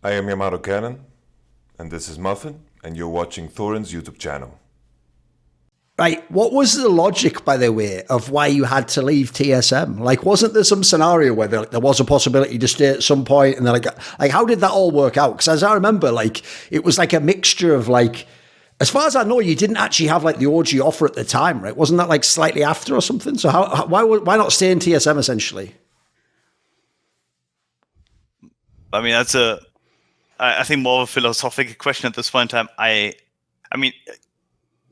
I am Yamato Cannon, and this is Muffin, and you're watching Thorin's YouTube channel. Right, what was the logic, by the way, of why you had to leave TSM? Like, wasn't there some scenario where there was a possibility to stay at some point, and then like how did that all work out? Because as I remember, like, it was like a mixture of like, as far as I know, you didn't actually have like the OG offer at the time, right? Wasn't that like slightly after or something? So why not stay in TSM essentially? I mean, I think more of a philosophical question at this point in time. I mean,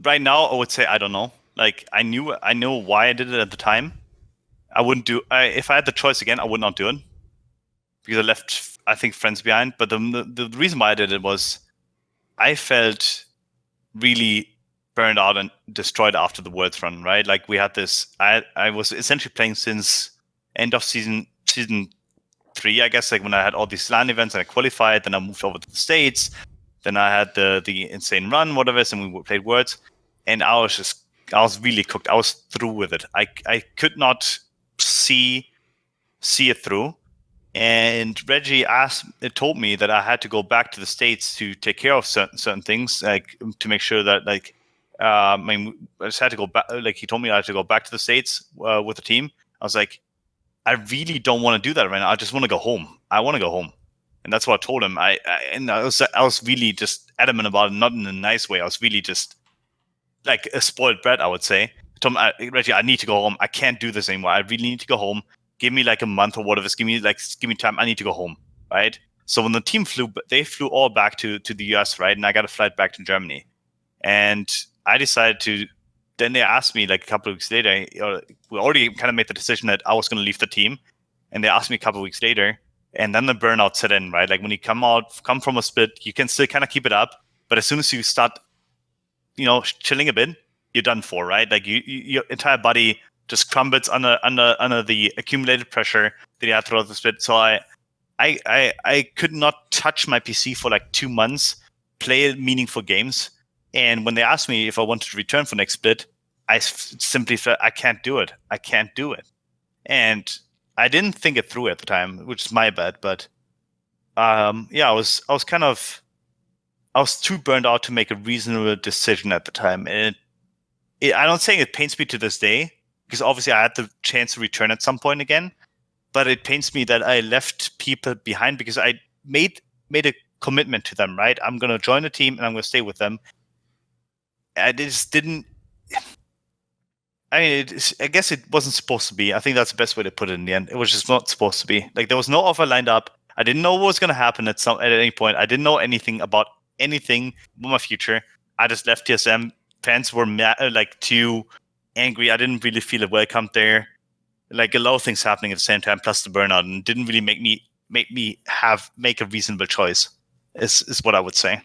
right now I would say I don't know. Like I know why I did it at the time. I wouldn't do. If I had the choice again, I would not do it because I left, I think, friends behind. But the reason why I did it was I felt really burned out and destroyed after the Worlds run. Right, like we had this. I was essentially playing since end of season 3, I guess, like when I had all these LAN events and I qualified, then I moved over to the States, then I had the insane run, whatever, and we played Worlds, and I was really cooked. I was through with it. I could not see it through. And Reggie told me that I had to go back to the States to take care of certain things, like to make sure that I just had to go back. Like he told me I had to go back to the States with the team. I was like, I really don't want to do that right now. I just want to go home. I want to go home, and that's what I told him. I was really just adamant about it, not in a nice way. I was really just like a spoiled brat, I would say. I told him, Reggie, I need to go home. I can't do this anymore. I really need to go home. Give me like a month or whatever. Give me time. I need to go home, right? So when the team they flew all back to the US, right? And I got a flight back to Germany, and I decided to. Then they asked me like a couple of weeks later, we already kind of made the decision that I was going to leave the team. And they asked me a couple of weeks later, and then the burnout set in, right? Like when you come from a split, you can still kind of keep it up. But as soon as you start, chilling a bit, you're done for, right? Like your entire body just crumbles under the accumulated pressure that you have throughout the split. So I could not touch my PC for like 2 months, play meaningful games. And when they asked me if I wanted to return for next split, I simply felt I can't do it. I can't do it. And I didn't think it through at the time, which is my bad. But I was too burned out to make a reasonable decision at the time. And I'm not saying it pains me to this day, because obviously I had the chance to return at some point again. But it pains me that I left people behind because I made a commitment to them, right? I'm going to join the team and I'm going to stay with them. I just didn't. I mean, I guess it wasn't supposed to be. I think that's the best way to put it in the end. It was just not supposed to be. Like there was no offer lined up. I didn't know what was going to happen at any point. I didn't know anything about my future. I just left TSM. Fans were too angry. I didn't really feel welcomed there. Like a lot of things happening at the same time, plus the burnout, and didn't really make me make a reasonable choice. Is what I would say.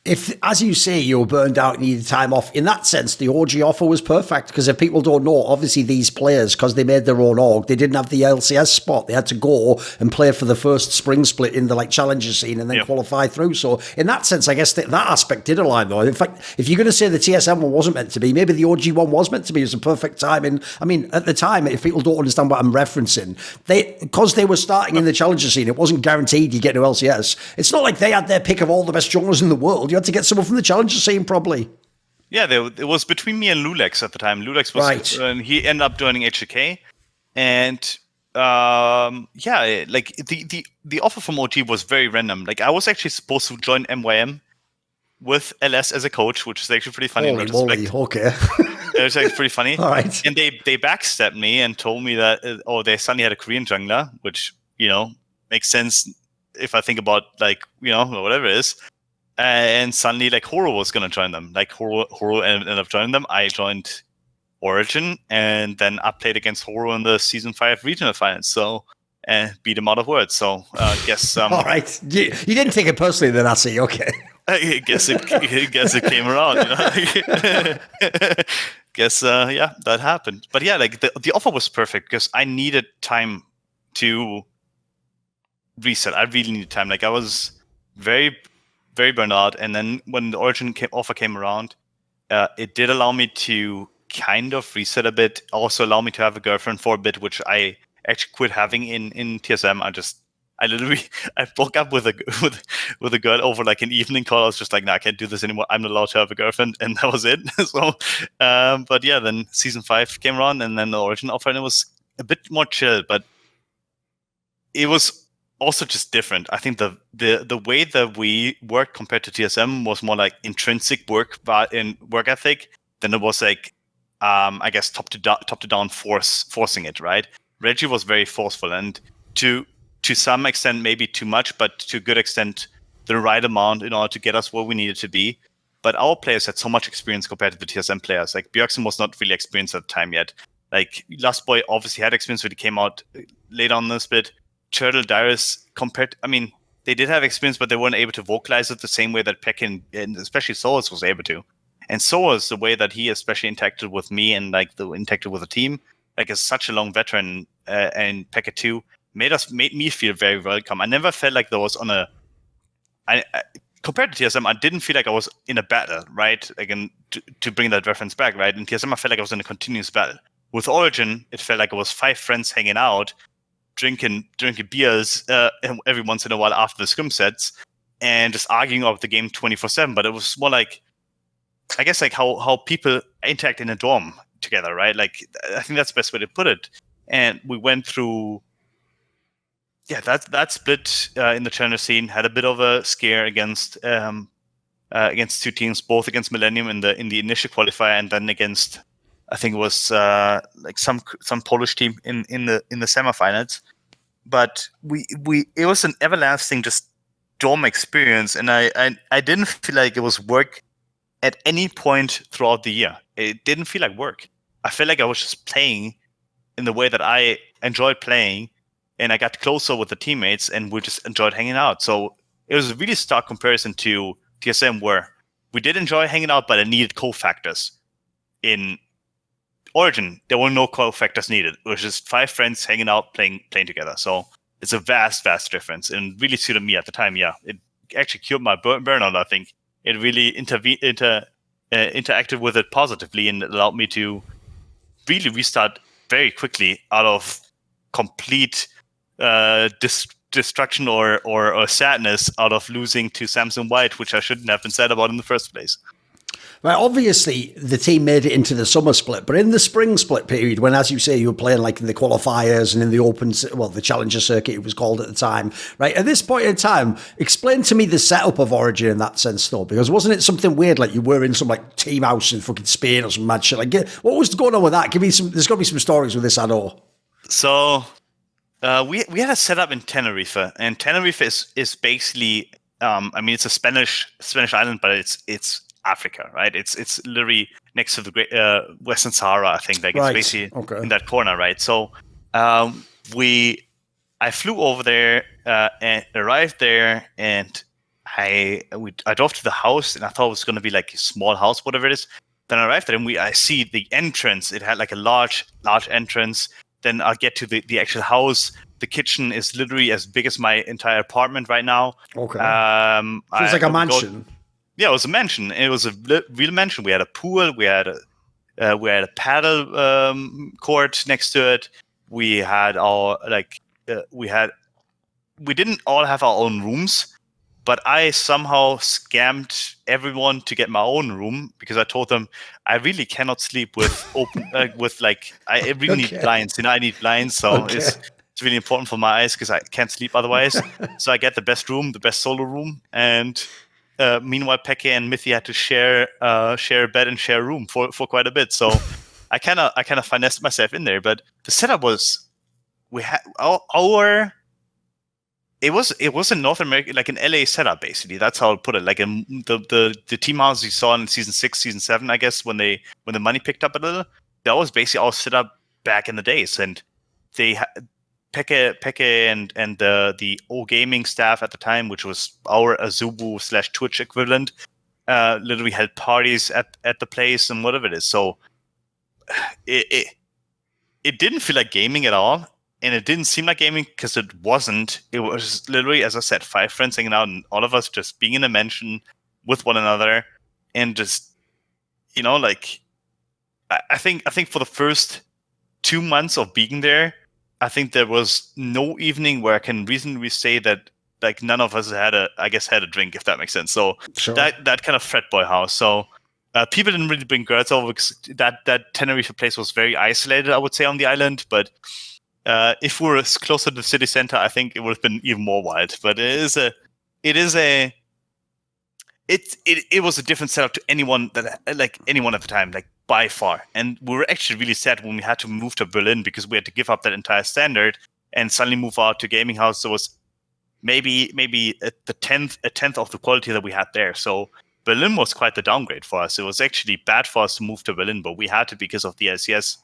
If, as you say, you were burned out and needed time off, in that sense, the OG offer was perfect, because if people don't know, obviously these players, because they made their own org, they didn't have the LCS spot. They had to go and play for the first spring split in the challenger scene and then qualify through. So in that sense, I guess that aspect did align, though. In fact, if you're going to say the TSM one wasn't meant to be, maybe the OG one was meant to be. It was a perfect timing. I mean, at the time, if people don't understand what I'm referencing, because they were starting in the challenger scene, it wasn't guaranteed you get to LCS. It's not like they had their pick of all the best junglers in the world. You had to get someone from the challenger scene, probably. Yeah, it was between me and Lulex at the time. Lulex was right. He ended up joining HK, and the offer from OG was very random. Like I was actually supposed to join MYM with LS as a coach, which is actually pretty funny. Holy moly, okay. It was actually pretty funny. All right. And they backstabbed me and told me that they suddenly had a Korean jungler, which makes sense if I think about whatever it is. And suddenly, Horo was going to join them. Horo ended up joining them. I joined Origen, and then I played against Horo in the Season 5 regional finals. So, and beat him out of Worlds. So, I guess... All right. You didn't take it personally then, I see. Okay. I guess it came around, that happened. But yeah, the offer was perfect because I needed time to reset. I really needed time. I was very, very burned out. And then when the Origin offer came around, it did allow me to kind of reset a bit. Also allow me to have a girlfriend for a bit, which I actually quit having in TSM. I broke up with a girl over like an evening call. I was just like, no, I can't do this anymore. I'm not allowed to have a girlfriend, and that was it. So, but yeah, then season 5 came around, and then the Origin offer, and it was a bit more chill, but it was also just different. I think the way that we worked compared to TSM was more like intrinsic work, but in work ethic, than it was like, I guess top to down forcing it, right? Reggie was very forceful, and to some extent maybe too much, but to a good extent the right amount in order to get us where we needed to be. But our players had so much experience compared to the TSM players. Like Bjergsen was not really experienced at the time yet. Like Last Boy obviously had experience, but he came out late on the split. Turtle, Darius, they did have experience, but they weren't able to vocalize it the same way that Peck and especially sOAZ was able to. And sOAZ, the way that he especially interacted with me and like interacted with the team, like as such a long veteran, and Pekka too, made me feel very welcome. I never felt like there was compared to TSM, I didn't feel like I was in a battle, right? Again, to bring that reference back, right? In TSM, I felt like I was in a continuous battle. With Origin, it felt like it was 5 friends hanging out, drinking beers every once in a while after the scrim sets, and just arguing about the game 24/7. But it was more like, I guess, like how people interact in a dorm together, right? Like, I think that's the best way to put it. And we went through, that split in the challenger scene, had a bit of a scare against 2 teams, both against Millennium in the initial qualifier, and then against, I think it was like some Polish team in the semifinals. But it was an everlasting just dorm experience, and I didn't feel like it was work at any point throughout the year. It didn't feel like work. I felt like I was just playing in the way that I enjoyed playing, and I got closer with the teammates, and we just enjoyed hanging out. So it was a really stark comparison to TSM, where we did enjoy hanging out, but it needed cofactors. In Origin, there were no cofactors needed. It was just 5 friends hanging out, playing together. So it's a vast difference, and really suited me at the time. Yeah, it actually cured my burnout. I think it really interacted with it positively, and it allowed me to really restart very quickly out of complete destruction or sadness out of losing to Samson White, which I shouldn't have been sad about in the first place. Right, obviously the team made it into the summer split, but in the spring split period, when, as you say, you were playing like in the qualifiers and in the challenger circuit it was called at the time, right? At this point in time, explain to me the setup of Origin in that sense, though, because wasn't it something weird, like you were in some like team house in fucking Spain or some mad shit? Like, what was going on with that? Give me some. There's got to be some stories with this, I know. So we had a setup in Tenerife, and Tenerife is basically, I mean, it's a Spanish island, but it's Africa, right? It's literally next to the great Western Sahara, I think. Like, it's basically in that corner, right? So I flew over there and arrived there, and I drove to the house, and I thought it was going to be like a small house, whatever it is. Then I arrived there, and I see the entrance. It had like a large entrance. Then I'll get to the actual house. The kitchen is literally as big as my entire apartment right now. Okay. So it's like a mansion. Yeah, it was a mansion. It was a real mansion. We had a pool. We had a paddle court next to it. We had we didn't all have our own rooms, but I somehow scammed everyone to get my own room, because I told them I really cannot sleep with open I really need blinds. I need blinds, so it's really important for my eyes because I can't sleep otherwise. So I get the best room, the best solo room, and meanwhile, Peke and Mithy had to share a bed and share a room for quite a bit. So I kind of finessed myself in there. But the setup was, we had it was in North America, like an LA setup, basically. That's how I'll put it. Like the team house you saw in season 6, season 7, I guess, when the money picked up a little, that was basically all set up back in the days. And they Peke and the O Gaming staff at the time, which was our Azubu/Twitch equivalent, literally held parties at the place and whatever it is. So it didn't feel like gaming at all, and it didn't seem like gaming because it wasn't. It was literally, as I said, 5 friends hanging out, and all of us just being in a mansion with one another, and just, like, I think for the first 2 months of being there, I think there was no evening where I can reasonably say that like none of us had a drink, if that makes sense. So Sure. that kind of frat boy house. So people didn't really bring girls over because that Tenerife place was very isolated, I would say, on the island. But if we were closer to the city center, I think it would have been even more wild. But it was a different setup to anyone at the time, like by far. And we were actually really sad when we had to move to Berlin because we had to give up that entire standard and suddenly move out to gaming house. So it was maybe a tenth of the quality that we had there. So Berlin was quite the downgrade for us. It was actually bad for us to move to Berlin, but we had to because of the LCS.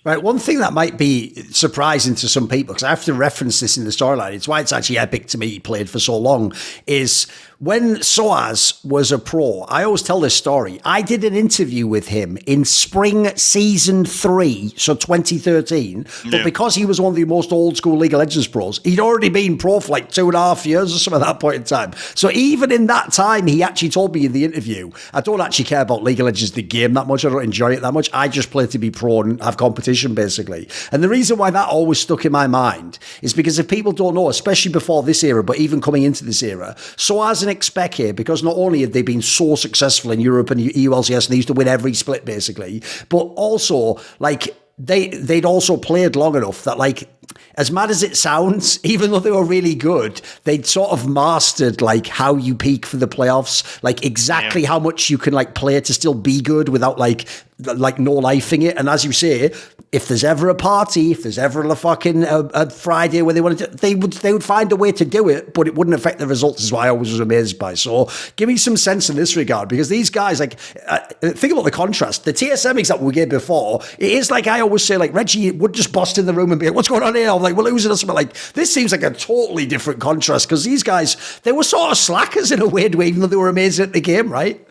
Right, one thing that might be surprising to some people, because I have to reference this in the storyline, it's why it's actually epic to me he played for so long, is when sOAZ was a pro, I always tell this story, I did an interview with him in spring season 3, so 2013, but because he was one of the most old school League of Legends pros, he'd already been pro for like 2.5 years or something at that point in time. So even in that time, he actually told me in the interview, I don't actually care about League of Legends, the game, that much, I don't enjoy it that much, I just play to be pro and have competition, basically. And the reason why that always stuck in my mind is because if people don't know, especially before this era, but even coming into this era, sOAZ and xPeke, because not only had they been so successful in Europe and EULCS, and they used to win every split, basically, but also, like, they'd also played long enough that, like, as mad as it sounds, even though they were really good, they'd sort of mastered like how you peak for the playoffs, like exactly how much you can like play to still be good without like no lifing it. And as you say, if there's ever a party, if there's ever a fucking a Friday where they wanted to, they would find a way to do it, but it wouldn't affect the results. Is what I always was amazed by. So give me some sense in this regard, because these guys, like, think about the contrast. The TSM example we gave before, it is like I always say, like Reggie would just bust in the room and be like, "What's going on here?" I'm like, "We're losing," or something. Like, this seems like a totally different contrast, because these guys, they were sort of slackers in a weird way, even though they were amazing at the game, right?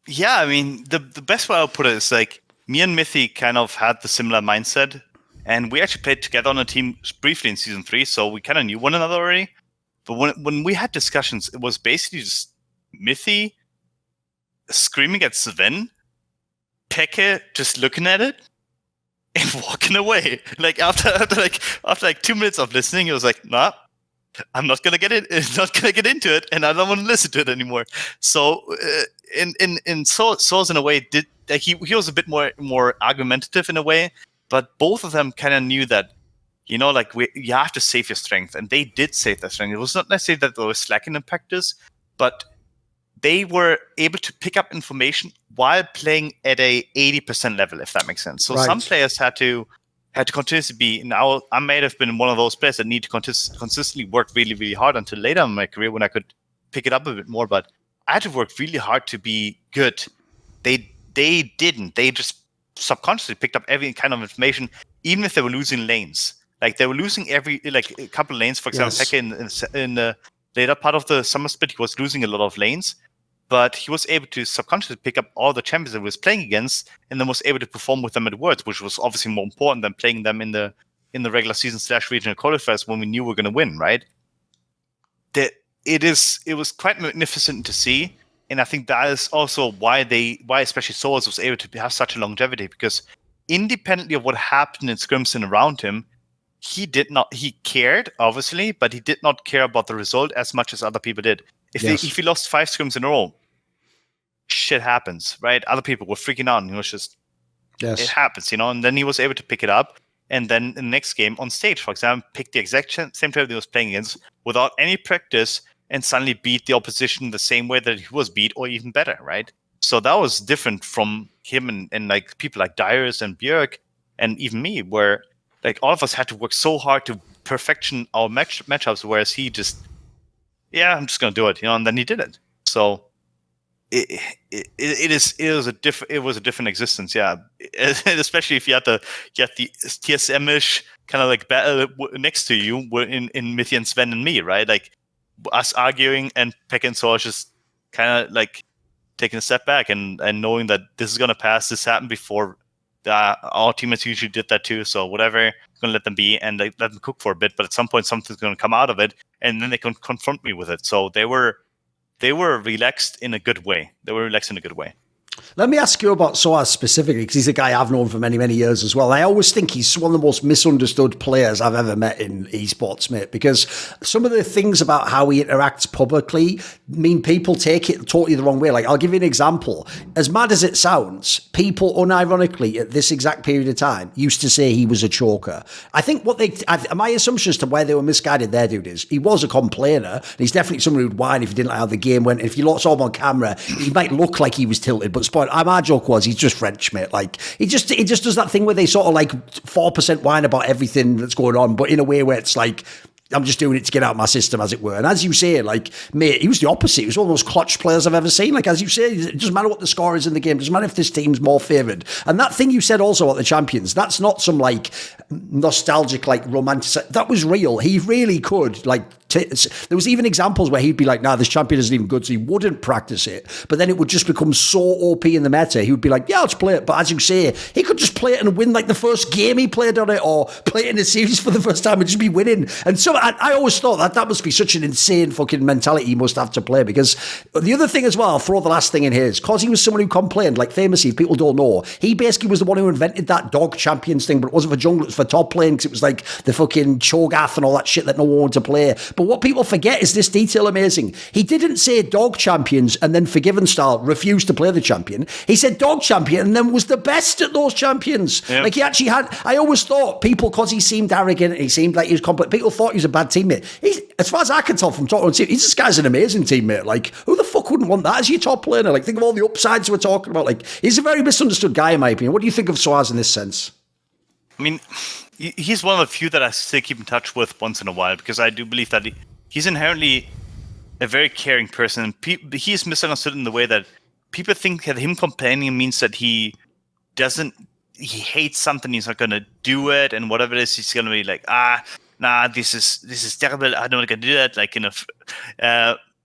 Yeah, I mean, the best way I'll put it is like me and Mithy kind of had the similar mindset, and we actually played together on a team briefly in season 3, so we kind of knew one another already. But when we had discussions, it was basically just Mithy screaming at Sven, Peke just looking at it, and walking away. Like after 2 minutes of listening, it was like, nah, I'm not gonna get it. It's not gonna get into it, and I don't want to listen to it anymore. So, sOAZ in a way did like he was a bit more argumentative in a way, but both of them kind of knew that, you know, like you have to save your strength, and they did save their strength. It was not necessarily that they were slacking in practice, but they were able to pick up information while playing at a 80% level, if that makes sense. So some players had to continuously be. Now, I may have been one of those players that need to consistently work really, really hard until later in my career when I could pick it up a bit more. But I had to work really hard to be good. They didn't. They just subconsciously picked up every kind of information, even if they were losing lanes. Like they were losing a couple of lanes. For example, Peke in the later part of the summer split, he was losing a lot of lanes. But he was able to subconsciously pick up all the champions that he was playing against, and then was able to perform with them at Worlds, which was obviously more important than playing them in the regular season / regional qualifiers when we knew we were going to win, right? It was quite magnificent to see, and I think that is also why especially sOAZ was able to have such a longevity, because independently of what happened in scrims and around him, he cared obviously, but he did not care about the result as much as other people did. If he lost 5 scrims in a row, shit happens, right? Other people were freaking out, and he was just, it happens, you know. And then he was able to pick it up, and then in the next game on stage, for example, pick the exact same player that he was playing against without any practice, and suddenly beat the opposition the same way that he was beat, or even better, right? So that was different from him and like people like Dyrus and Björk, and even me, where like all of us had to work so hard to perfection our matchups, whereas he just, I'm just gonna do it, you know, and then he did it. So it was a different existence, yeah. Especially if you had the TSM-ish kind of like battle next to you in Mithy and Sven and me, right? Like us arguing, and Peke and sOAZ just kind of like taking a step back and knowing that this is gonna pass. This happened before. Our teammates usually did that too, so whatever, gonna let them be and let them cook for a bit. But at some point, something's gonna come out of it, and then they can confront me with it. So they were relaxed in a good way. Let me ask you about sOAZ specifically, because he's a guy I've known for many, many years as well. I always think he's one of the most misunderstood players I've ever met in esports, mate, because some of the things about how he interacts publicly mean people take it totally the wrong way. Like, I'll give you an example. As mad as it sounds, people unironically at this exact period of time used to say he was a choker. I think my assumption as to why they were misguided there, dude, is he was a complainer, and he's definitely someone who'd whine if he didn't like how the game went. And if you saw him on camera, he might look like he was tilted, but my joke was he's just French, mate. Like, he just does that thing where they sort of like 4% whine about everything that's going on, but in a way where it's like, I'm just doing it to get out of my system, as it were. And as you say, like, mate, he was the opposite. He was one of those clutch players I've ever seen. Like, as you say, it doesn't matter what the score is in the game. It doesn't matter if this team's more favoured. And that thing you said also about the champions, that's not some, like, nostalgic, like, romantic. That was real. He really could, like, there was even examples where he'd be like, nah, this champion isn't even good, so he wouldn't practice it. But then it would just become so OP in the meta. He would be like, yeah, let's play it. But as you say, he could just play it and win like the first game he played on it, or play it in a series for the first time and just be winning. And so I always thought that must be such an insane fucking mentality he must have to play. Because the other thing as well, I'll throw the last thing in here, is because he was someone who complained, like famously, if people don't know, he basically was the one who invented that dog champions thing, but it wasn't for jungle, it was for top lane, because it was like the fucking Cho'Gath and all that shit that no one wanted to play. But what people forget is this detail amazing. He didn't say dog champions and then Forgiven style refused to play the champion. He said dog champion and then was the best at those champions. Yep. Like, he actually had, I always thought people, because he seemed arrogant and he seemed like he was complex, people thought he was a bad teammate. As far as I can tell from talking to him, this guy's an amazing teammate. Like, who the fuck wouldn't want that as your top laner? Like, think of all the upsides we're talking about. Like, he's a very misunderstood guy in my opinion. What do you think of sOAZ in this sense? I mean, he's one of the few that I still keep in touch with once in a while, because I do believe that he's inherently a very caring person. He is misunderstood in the way that people think that him complaining means that he hates something, he's not going to do it, and whatever it is, he's going to be like, nah, this is terrible, I don't want to do that. Like,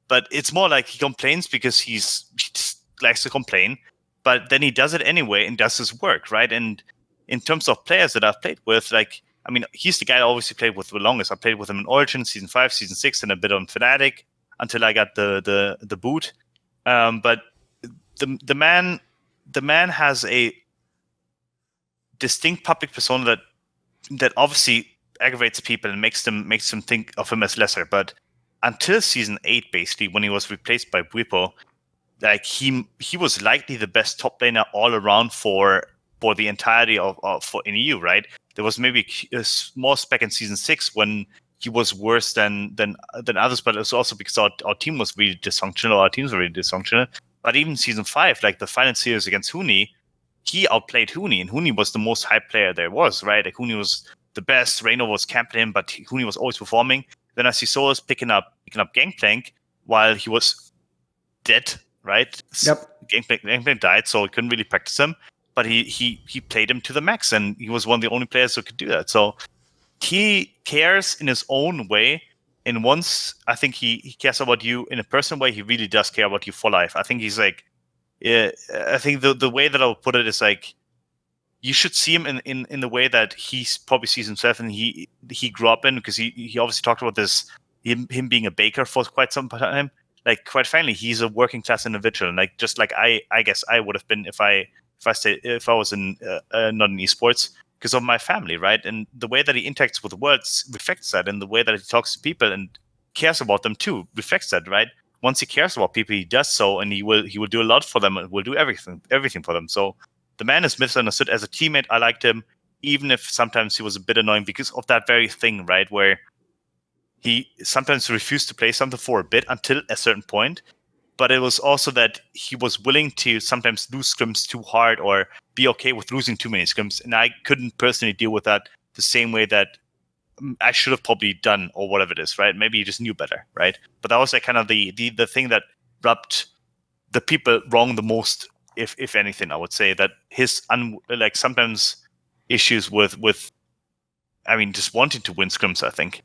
but it's more like he complains because he just likes to complain, but then he does it anyway and does his work, right? And in terms of players that I've played with, like, I mean, he's the guy I obviously played with the longest. I played with him in Origin, Season 5, Season 6, and a bit on FNATIC until I got the boot. But the man has a distinct public persona that obviously aggravates people and makes them think of him as lesser. But until Season 8, basically, when he was replaced by Bwipo, like, he was likely the best top laner all around for the entirety of in EU, right? There was maybe a small spec in Season 6 when he was worse than others, but it was also because our team was really dysfunctional. Our teams were really dysfunctional. But even Season 5, like the final series against Huni, he outplayed Huni, and Huni was the most hyped player there was, right? Like, Huni was the best, Reyno was camping him, but Huni was always performing. Then I see sOAZ picking up Gangplank while he was dead, right? Yep. Gangplank died, so he couldn't really practice him. But he played him to the max, and he was one of the only players who could do that. So he cares in his own way. And once I think he cares about you in a personal way, he really does care about you for life. I think he's like, I think the way that I'll put it is like, you should see him in the way that he probably sees himself, and he grew up in, because he obviously talked about this, him being a baker for quite some time. Like, quite frankly, he's a working class individual, and like, just like I guess I would have been if I was in not in esports, because of my family, right? And the way that he interacts with the world reflects that, and the way that he talks to people and cares about them too reflects that, right? Once he cares about people, he does so, and he will do a lot for them, and will do everything for them. So the man is misunderstood. As a teammate, I liked him, even if sometimes he was a bit annoying because of that very thing, right? Where he sometimes refused to play something for a bit until a certain point. But it was also that he was willing to sometimes lose scrims too hard, or be okay with losing too many scrims. And I couldn't personally deal with that the same way that I should have probably done, or whatever it is, right? Maybe he just knew better, right? But that was like kind of the thing that rubbed the people wrong the most, if anything. I would say that his like sometimes issues with I mean, just wanting to win scrims, I think.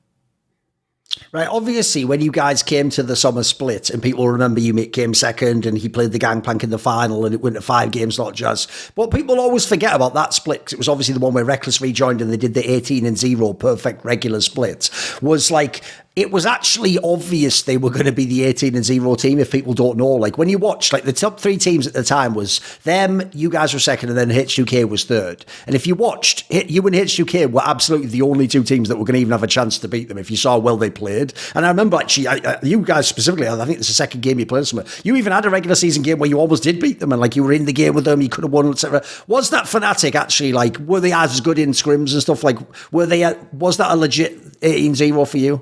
Right, obviously, when you guys came to the summer split, and people remember you came second, and he played the Gangplank in the final, and it went to 5 games, not just. But people always forget about that split, because it was obviously the one where Reckless rejoined, and they did the 18-0 perfect regular split. Was like, it was actually obvious they were going to be the 18-0 team if people don't know. Like when you watch, like the top 3 teams at the time was them, you guys were second, and then H2K was third. And if you watched, you and H2K were absolutely the only 2 teams that were going to even have a chance to beat them if you saw how well they played. And I remember actually, you guys specifically, I think it's the second game you played somewhere, you even had a regular season game where you almost did beat them and like you were in the game with them, you could have won, etc. Was that FNATIC actually like, were they as good in scrims and stuff? Like, was that a legit 18-0 for you?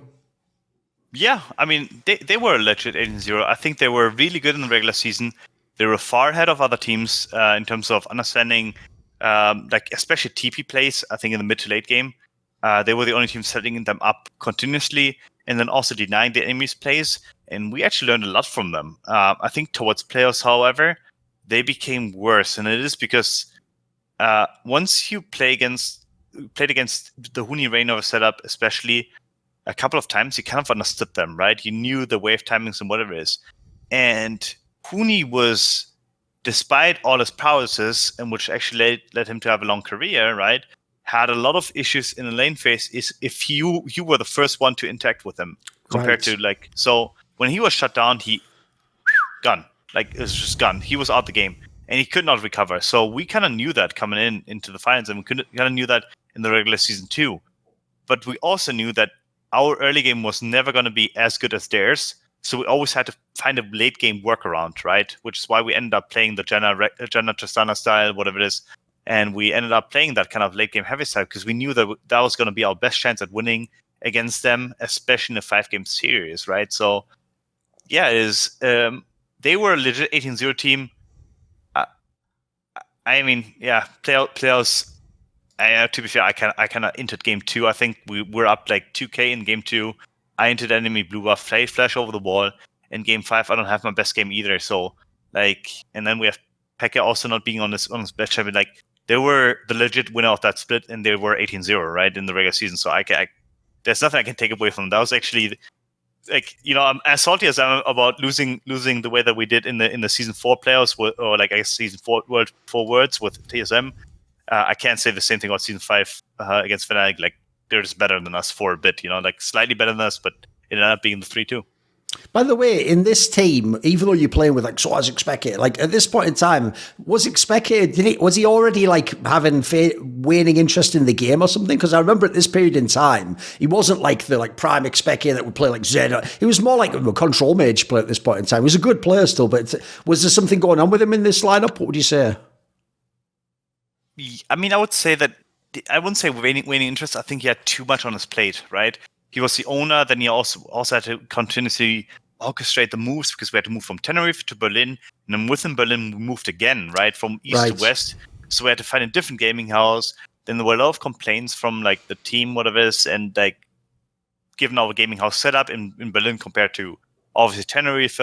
Yeah, I mean, they were legit 18-0. I think they were really good in the regular season. They were far ahead of other teams in terms of understanding, like especially TP plays. I think in the mid to late game, they were the only team setting them up continuously and then also denying the enemy's plays. And we actually learned a lot from them. I think towards playoffs, however, they became worse. And it is because once you played against the Huni Reignover setup, especially, a couple of times you kind of understood them, right? You knew the wave timings and whatever it is. And Huni was, despite all his prowesses, and which actually led him to have a long career, right? Had a lot of issues in the lane phase is if you were the first one to interact with him compared to like, so when he was shut down, he gone. Like it was just gone. He was out the game and he could not recover. So we kind of knew that coming into the finals, and we kind of knew that in the regular season too. But we also knew that our early game was never going to be as good as theirs. So we always had to find a late game workaround, right? Which is why we ended up playing the Jenna Tristana style, whatever it is. And we ended up playing that kind of late game heavy style because we knew that that was going to be our best chance at winning against them, especially in a 5-game series, right? So yeah, they were a legit 18-0 team. I mean, yeah, playoffs. To be fair, I kind of entered game 2. I think we were up like 2k in game 2. I entered enemy blue buff, flash over the wall. In game 5, I don't have my best game either. So like, and then we have Peke also not being on his best champion. Like they were the legit winner of that split, and they were 18-0 right in the regular season. So I there's nothing I can take away from them. That was actually like, you know, I'm as salty as I am about losing the way that we did in the season 4 playoffs, or like I guess season 4 words with TSM. I can't say the same thing about season 5 against FNATIC. Like they're just better than us for a bit, you know, like slightly better than us, but it ended up being the 3-2. By the way, in this team, even though you're playing with like sOAZ xPeke, like at this point in time, was xPeke, was he already like having waning interest in the game or something? Because I remember at this period in time, he wasn't like the like prime xPeke that would play like Zed. He was more like a control mage player at this point in time. He was a good player still, but was there something going on with him in this lineup? What would you say? I mean, I would say that I wouldn't say waning interest. I think he had too much on his plate, right? He was the owner. Then he also had to continuously orchestrate the moves because we had to move from Tenerife to Berlin, and then within Berlin we moved again, right, from east to west. So we had to find a different gaming house. Then there were a lot of complaints from like the team, whatever it is, and like given our gaming house setup in Berlin compared to obviously Tenerife,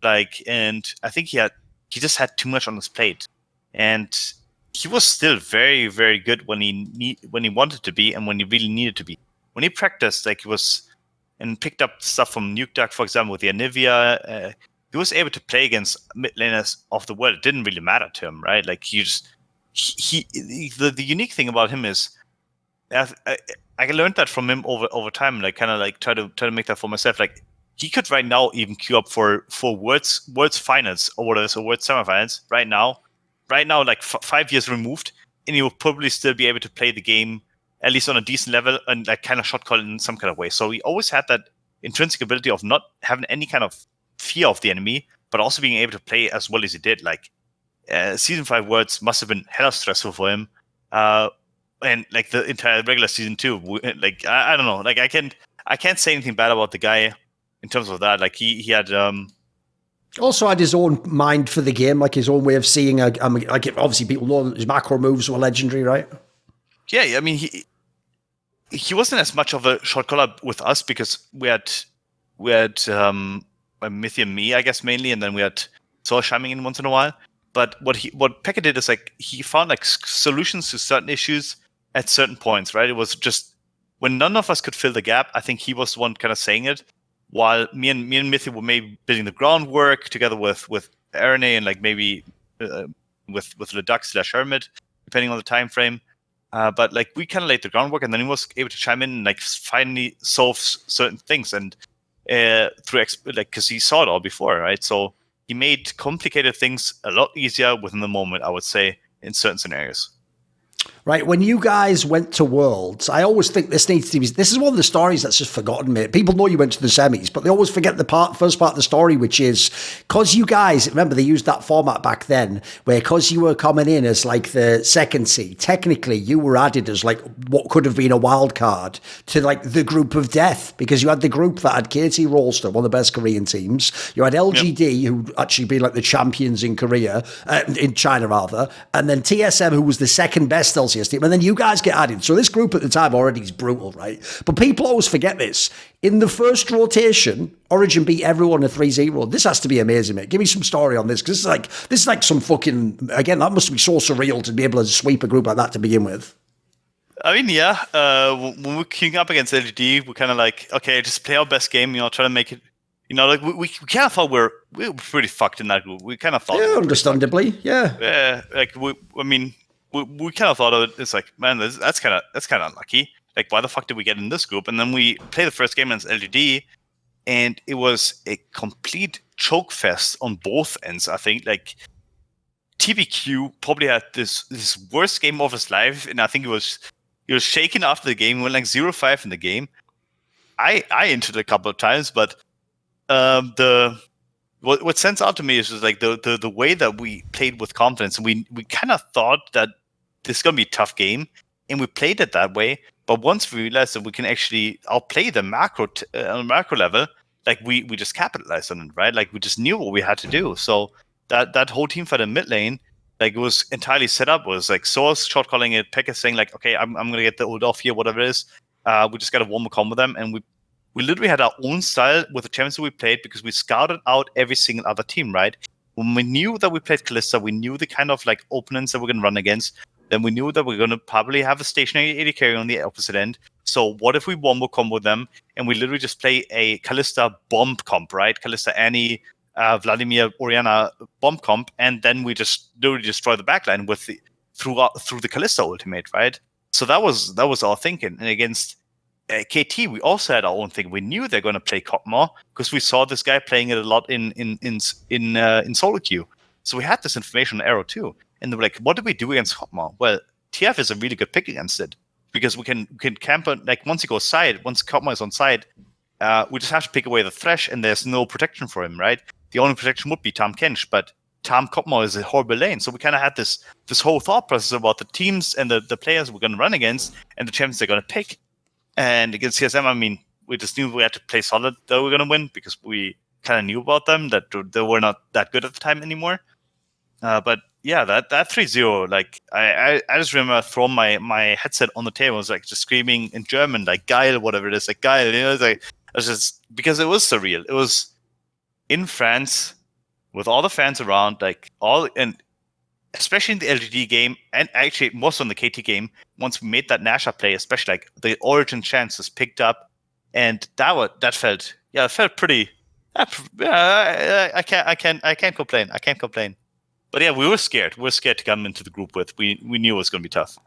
like, and I think he just had too much on his plate, and he was still very, very good when he wanted to be and when he really needed to be. When he practiced, like he was and picked up stuff from Nuke Duck, for example, with the Anivia, he was able to play against mid laners of the world. It didn't really matter to him, right? Like the unique thing about him is I learned that from him over time. Like kind of like try to make that for myself. Like he could right now even queue up for Worlds finals or whatever, so Worlds semi-finals right now, like 5 years removed, and he will probably still be able to play the game at least on a decent level and like kind of shot call in some kind of way. So he always had that intrinsic ability of not having any kind of fear of the enemy, but also being able to play as well as he did. Like season 5 Worlds must have been hella stressful for him, and like the entire regular season too. Like I don't know. Like I can't say anything bad about the guy in terms of that. Like he had. Also had his own mind for the game, like his own way of seeing. Like obviously, people know his macro moves were legendary, right? Yeah, I mean he wasn't as much of a short caller with us because we had Mithy and me, I guess mainly, and then we had Sol chiming in once in a while. But what Peke did is like he found like solutions to certain issues at certain points, right? It was just when none of us could fill the gap. I think he was the one kind of saying it. While me and Mithy were maybe building the groundwork together with Arene and like maybe with Ledux / Hermit, depending on the time frame. But like we kind of laid the groundwork, and then he was able to chime in and like finally solve certain things, and because he saw it all before, right? So he made complicated things a lot easier within the moment, I would say, in certain scenarios. Right, when you guys went to Worlds, I always think this needs to be. This is one of the stories that's just forgotten, mate. People know you went to the semis, but they always forget the first part of the story, which is because you guys remember they used that format back then, where because you were coming in as like the second seed, technically you were added as like what could have been a wild card to like the group of death, because you had the group that had KT Rolster, one of the best Korean teams. You had LGD, who actually been like the champions in Korea, in China rather, and then TSM, who was the second best LCS team, and then you guys get added. So this group at the time already is brutal, right? But people always forget this. In the first rotation, Origen beat everyone a 3-0. This has to be amazing, mate. Give me some story on this, because this is like some fucking, again, that must be so surreal to be able to sweep a group like that to begin with. I mean, yeah. When we're queuing up against LGD, we're kind of like, okay, just play our best game. Try to make it. Like we kind of thought we were pretty fucked in that group. We kind of thought, yeah, understandably, yeah. Yeah, like we kind of thought of it. It's like, man, that's kind of unlucky. Like, why the fuck did we get in this group? And then we play the first game against LGD, and it was a complete choke fest on both ends. I think like TBQ probably had this worst game of his life, and I think he was shaken after the game. He went like 0-5 in the game. I entered a couple of times, but what stands out to me is just like the way that we played with confidence. And we kind of thought that this is gonna be a tough game, and we played it that way. But once we realized that we can actually outplay the macro on a macro level, like we just capitalized on it, right? Like we just knew what we had to do. So that whole team fight in mid lane, like it was entirely set up. It was like sOAZ short calling it, Pekka saying like, okay, I'm gonna get the ult off here, whatever it is. We just got to warm a combo with them, and we literally had our own style with the champions that we played, because we scouted out every single other team, right? When we knew that we played Kalista, we knew the kind of like opponents that we're going to run against. Then we knew that we're going to probably have a stationary AD carry on the opposite end. So what if we wombo combo them, and we literally just play a Kalista bomb comp, right? Kalista Annie, Vladimir, Orianna bomb comp, and then we just literally destroy the backline with through the Kalista ultimate, right? So that was our thinking. And against KT, we also had our own thing. We knew they're going to play Cotmore because we saw this guy playing it a lot in solo queue. So we had this information on Arrow too. And they were like, what do we do against Cotmore? Well, TF is a really good pick against it, because we can camp on, like once he goes side, once Cotmore is on side, we just have to pick away the Thresh, and there's no protection for him, right? The only protection would be Tam Kench, but Tam Cotmore is a horrible lane. So we kind of had this whole thought process about the teams and the players we're going to run against and the champions they're going to pick. And against TSM, I mean, we just knew we had to play solid that we were going to win, because we kind of knew about them, that they were not that good at the time anymore. But yeah, that 3-0, like I just remember throwing my headset on the table. I was like just screaming in German, like Geil, whatever it is, like Geil. It's like, I was just, because it was surreal. It was in France with all the fans around, like and especially in the LGD game, and actually most on the KT game, once we made that Nasha play, especially like the Origin chances picked up, and that felt pretty. I can't complain. I can't complain. But yeah, we were scared. We were scared to come into the group with. We knew it was going to be tough.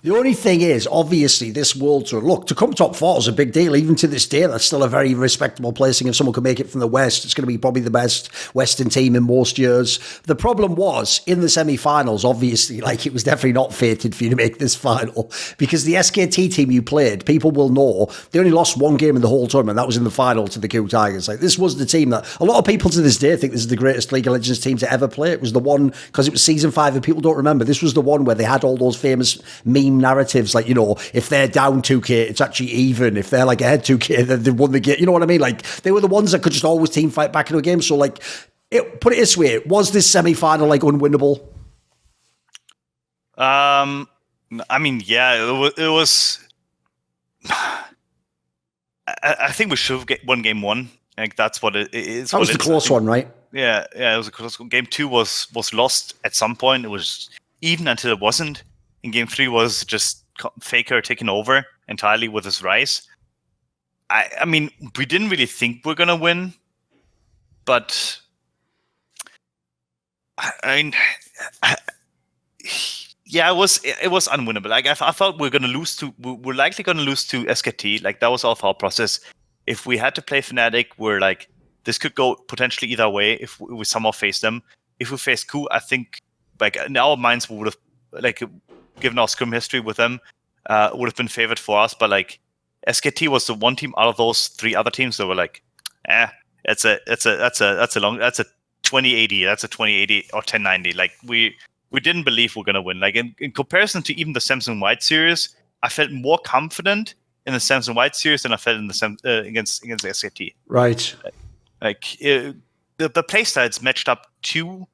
The only thing is, obviously, this World Tour, look, to come top four is a big deal. Even to this day, that's still a very respectable placing. If someone can make it from the West, it's going to be probably the best Western team in most years. The problem was, in the semi-finals, obviously, like, it was definitely not fated for you to make this final, because the SKT team you played, people will know, they only lost one game in the whole tournament. That was in the final to the Q Tigers. Like, this was the team that, a lot of people to this day think this is the greatest League of Legends team to ever play. It was the one, because it was season 5 and people don't remember, this was the one where they had all those famous meme narratives, like, you know, if they're down 2k, it's actually even. If they're like ahead 2k, then they won the game. You know what I mean? Like, they were the ones that could just always team fight back into a game. So, like, put it this way, was this semi-final like unwinnable? I mean, yeah, it was. I think we should have won game 1. I think that's what it is. That was the close one, right? Yeah, it was a close one. Game 2 was lost at some point. It was even until it wasn't. And game 3 was just Faker taking over entirely with his rise. I mean, we didn't really think we're going to win, but I mean, Yeah, it was unwinnable. Like I thought we're likely gonna lose to SKT. Like that was our thought process. If we had to play Fnatic, we're like this could go potentially either way. If we somehow face them, if we face Ku, I think like in our minds we would have like given our scrim history with them would have been favored for us. But like SKT was the one team out of those three other teams that were like, that's a 2080, that's a 2080 or 1090. Like we didn't believe we're gonna win. Like in comparison to even the Samsung White series, I felt more confident in the Samsung White series than I felt in the against SKT. Right. Like the playstyles matched up too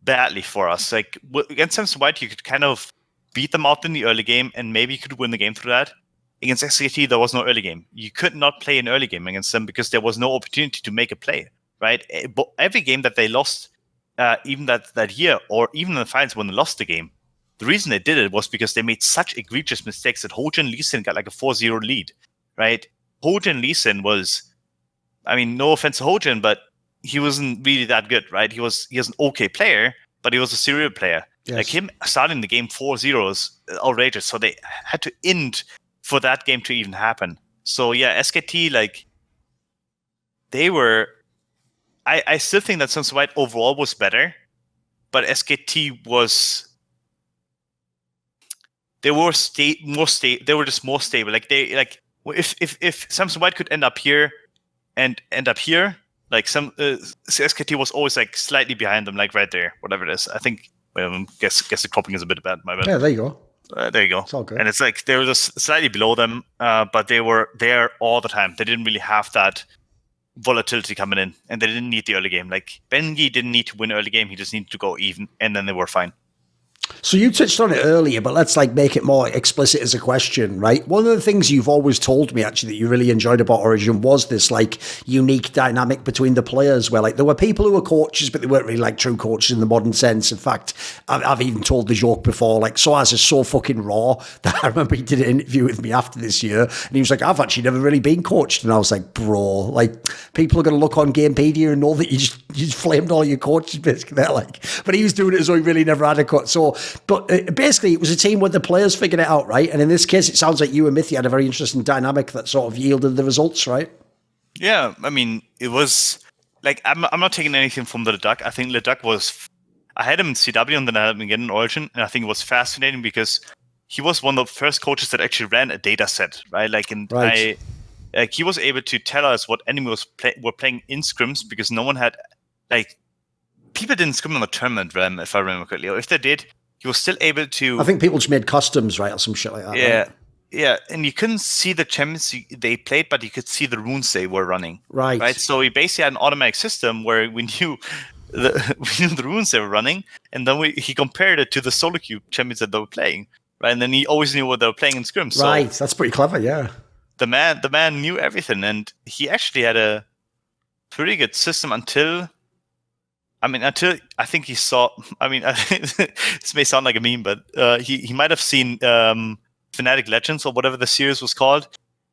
badly for us. Like against Samsung White, you could kind of beat them out in the early game, and maybe you could win the game through that. Against SKT, there was no early game. You could not play an early game against them because there was no opportunity to make a play. Right? But every game that they lost, even that year, or even in the finals when they lost the game, the reason they did it was because they made such egregious mistakes that Hoja and Lee Sin got like a 4-0 lead, right? Hoja and Lee Sin was, I mean, no offense to Hoja, but he wasn't really that good, right? He was an okay player, but he was a serial player. Yes. Like him starting the game 4-0 is outrageous. So they had to end for that game to even happen. So yeah, SKT, like, they were... I still think that Samsung White overall was better, but SKT was... They were They were just more stable. Like if Samsung White could end up here and end up here, like SKT was always like slightly behind them, like right there, whatever it is. I think. Guess the cropping is a bit bad. My bad. Yeah, there you go. There you go. It's all good. And it's like they were just slightly below them, but they were there all the time. They didn't really have that volatility coming in, and they didn't need the early game. Like Bengi didn't need to win early game; he just needed to go even, and then they were fine. So you touched on it earlier, but let's like make it more explicit as a question, right? One of the things you've always told me actually that you really enjoyed about Origin was this like unique dynamic between the players where like there were people who were coaches, but they weren't really like true coaches in the modern sense. In fact, I've even told the joke before, like sOAZ is so fucking raw that I remember he did an interview with me after this year and he was like, I've actually never really been coached. And I was like, bro, like people are going to look on Gamepedia and know that you just flamed all your coaches basically. They're like, but he was doing it as though he really never had a cut. So, but basically, it was a team where the players figured it out, right? And in this case, it sounds like you and Mithy had a very interesting dynamic that sort of yielded the results, right? Yeah, I mean, it was like I'm not taking anything from the Leduc. I think Leduc was. I had him in CW and then I had him again in Origin, and I think it was fascinating because he was one of the first coaches that actually ran a data set, right? Like, and right. He was able to tell us what enemies were playing in scrims because no one had like people didn't scrim on the tournament RAM, if I remember correctly, or if they did. He was still able to... I think people just made customs, right? Or some shit like that. Yeah. Right? Yeah. And you couldn't see the champions they played, but you could see the runes they were running. Right. So we basically had an automatic system where we knew the runes they were running, and then he compared it to the solo queue champions that they were playing. Right. And then he always knew what they were playing in scrims. Right. So that's pretty clever, yeah. The man knew everything, and he actually had a pretty good system until I think he saw. I mean, this may sound like a meme, but he might have seen Fnatic Legends or whatever the series was called,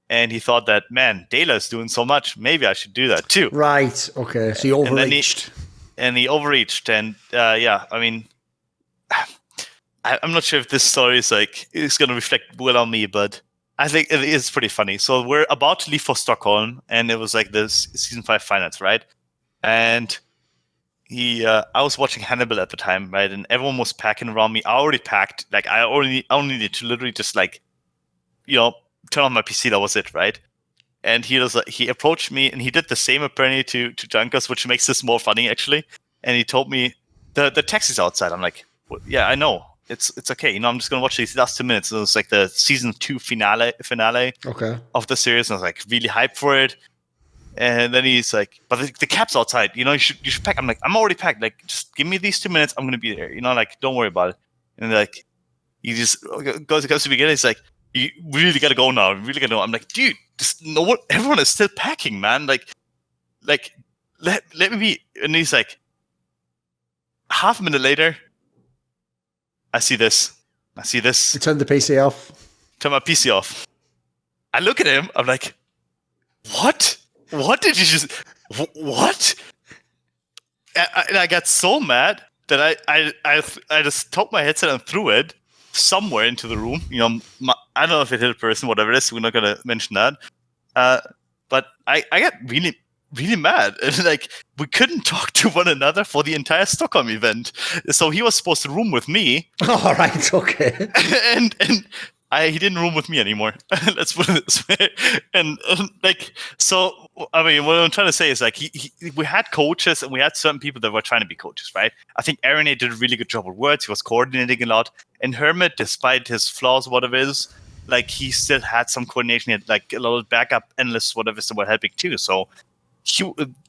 and he thought that, man, Dela is doing so much, maybe I should do that too. Right. Okay. So he overreached. And he overreached, and yeah, I mean, I'm not sure if this story is going to reflect well on me, but I think it is pretty funny. So we're about to leave for Stockholm, and it was like the season 5 finals, right? And I was watching Hannibal at the time, right? And everyone was packing around me. I already packed. Like I only needed to literally just like, turn on my PC. That was it, right? And he approached me, and he did the same apparently to Junkers, which makes this more funny actually. And he told me the taxi's outside. I'm like, well, yeah, I know. It's okay. I'm just gonna watch these last 2 minutes. It was like the season 2 finale okay. of the series, and I was like really hyped for it. And then he's like, but the cap's outside, you should pack. I'm like, I'm already packed. Like, just give me these 2 minutes. I'm going to be there. Like, don't worry about it. And like, he just goes to the beginning. He's like, you really got to go now. You really got to go. I'm like, dude, just know what? Everyone is still packing, man. Like, let me be. And he's like, half a minute later, I see this. You turned the PC off. Turn my PC off. I look at him. I'm like, what? What did you just... What? And I got so mad. that I just took my headset and threw it somewhere into the room. I don't know if it hit a person, whatever it is. We're not gonna mention that. But I got really, really mad. And like, we couldn't talk to one another for the entire Stockholm event. So he was supposed to room with me. All right, okay. and he didn't room with me anymore. Let's put it this way. And like, so, I mean, what I'm trying to say is like, we had coaches and we had certain people that were trying to be coaches, right? I think Aaron did a really good job with words. He was coordinating a lot. And Hermit, despite his flaws, whatever it is, like, he still had some coordination. He had like a lot of backup analysts, whatever, that were helping too. So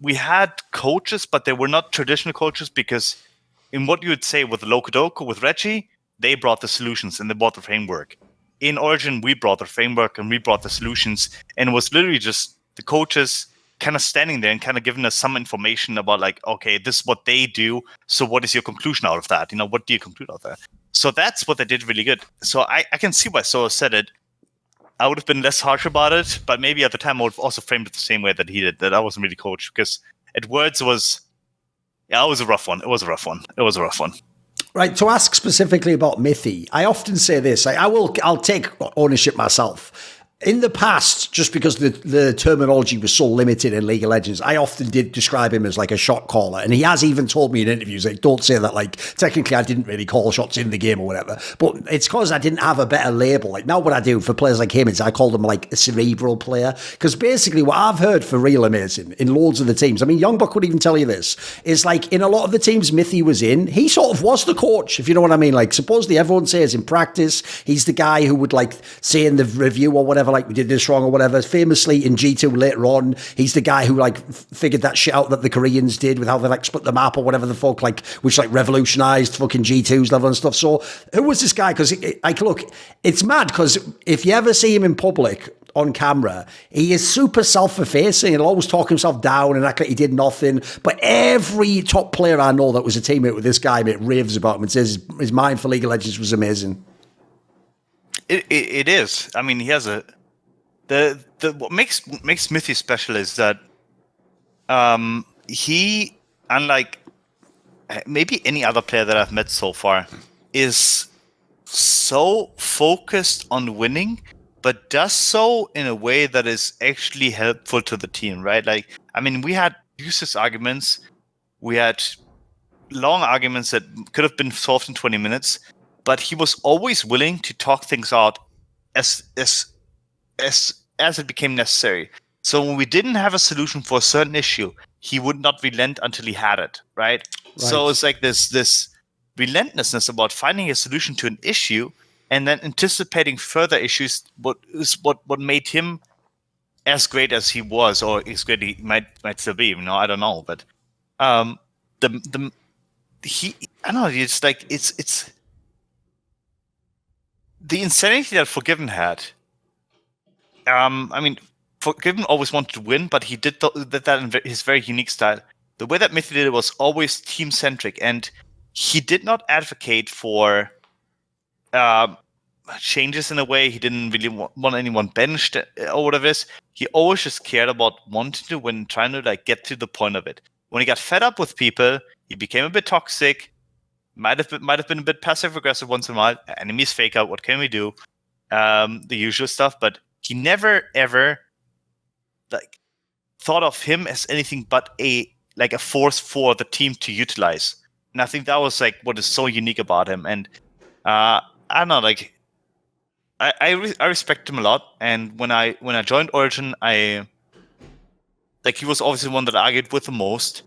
we had coaches, but they were not traditional coaches, because in what you would say with Lokodoku, with Reggie, they brought the solutions and they brought the framework. In Origin, we brought the framework and we brought the solutions, and it was literally just the coaches kind of standing there and kind of giving us some information about like, okay, this is what they do. So what is your conclusion out of that? What do you conclude out of that? So that's what they did really good. So I can see why sOAZ said it. I would have been less harsh about it, but maybe at the time I would have also framed it the same way that he did, that I wasn't really coached, because at words it was a rough one. It was a rough one. Right, to ask specifically about Mithy, I often say this, I'll take ownership myself. In the past, just because the terminology was so limited in League of Legends, I often did describe him as like a shot caller. And he has even told me in interviews, like, don't say that, like, technically I didn't really call shots in the game or whatever. But it's because I didn't have a better label. Like, now what I do for players like him is I call them like a cerebral player. Because basically what I've heard for real amazing in loads of the teams, I mean, Youngbuck would even tell you this, is like in a lot of the teams Mithy was in, he sort of was the coach, if you know what I mean. Like, supposedly everyone says in practice, he's the guy who would like say in the review or whatever, like, we did this wrong or whatever. Famously in G2 later on, he's the guy who like figured that shit out that the Koreans did with how they like split the map or whatever the fuck, like, which like revolutionized fucking G2's level and stuff. So who was this guy? Because like, look, it's mad, because if you ever see him in public on camera, he is super self-effacing and he'll always talk himself down and act like he did nothing. But every top player I know that was a teammate with this guy, mate, raves about him and says his mind for League of Legends was amazing. It is. I mean, he has what makes Mithy special is that he, unlike maybe any other player that I've met so far, is so focused on winning, but does so in a way that is actually helpful to the team, right? Like, I mean, we had useless arguments, we had long arguments that could have been solved in 20 minutes, but he was always willing to talk things out as it became necessary. So when we didn't have a solution for a certain issue, he would not relent until he had it, right? So it's like this relentlessness about finding a solution to an issue and then anticipating further issues. What made him as great as he was, or as great he might still be. I don't know, but I don't know. It's like it's the insanity that Forgiven had. I mean, Forgiven always wanted to win, but he did that in his very unique style. The way that Mithy did it was always team-centric, and he did not advocate for changes in a way. He didn't really want anyone benched or whatever it is. He always just cared about wanting to win, trying to like get to the point of it. When he got fed up with people, he became a bit toxic. Might have been a bit passive-aggressive once in a while. Enemies fake out. What can we do? The usual stuff, but he never ever like thought of him as anything but a force for the team to utilize. And I think that was like what is so unique about him. And I don't know, like I respect him a lot. And when I joined Origin, he was obviously the one that I argued with the most.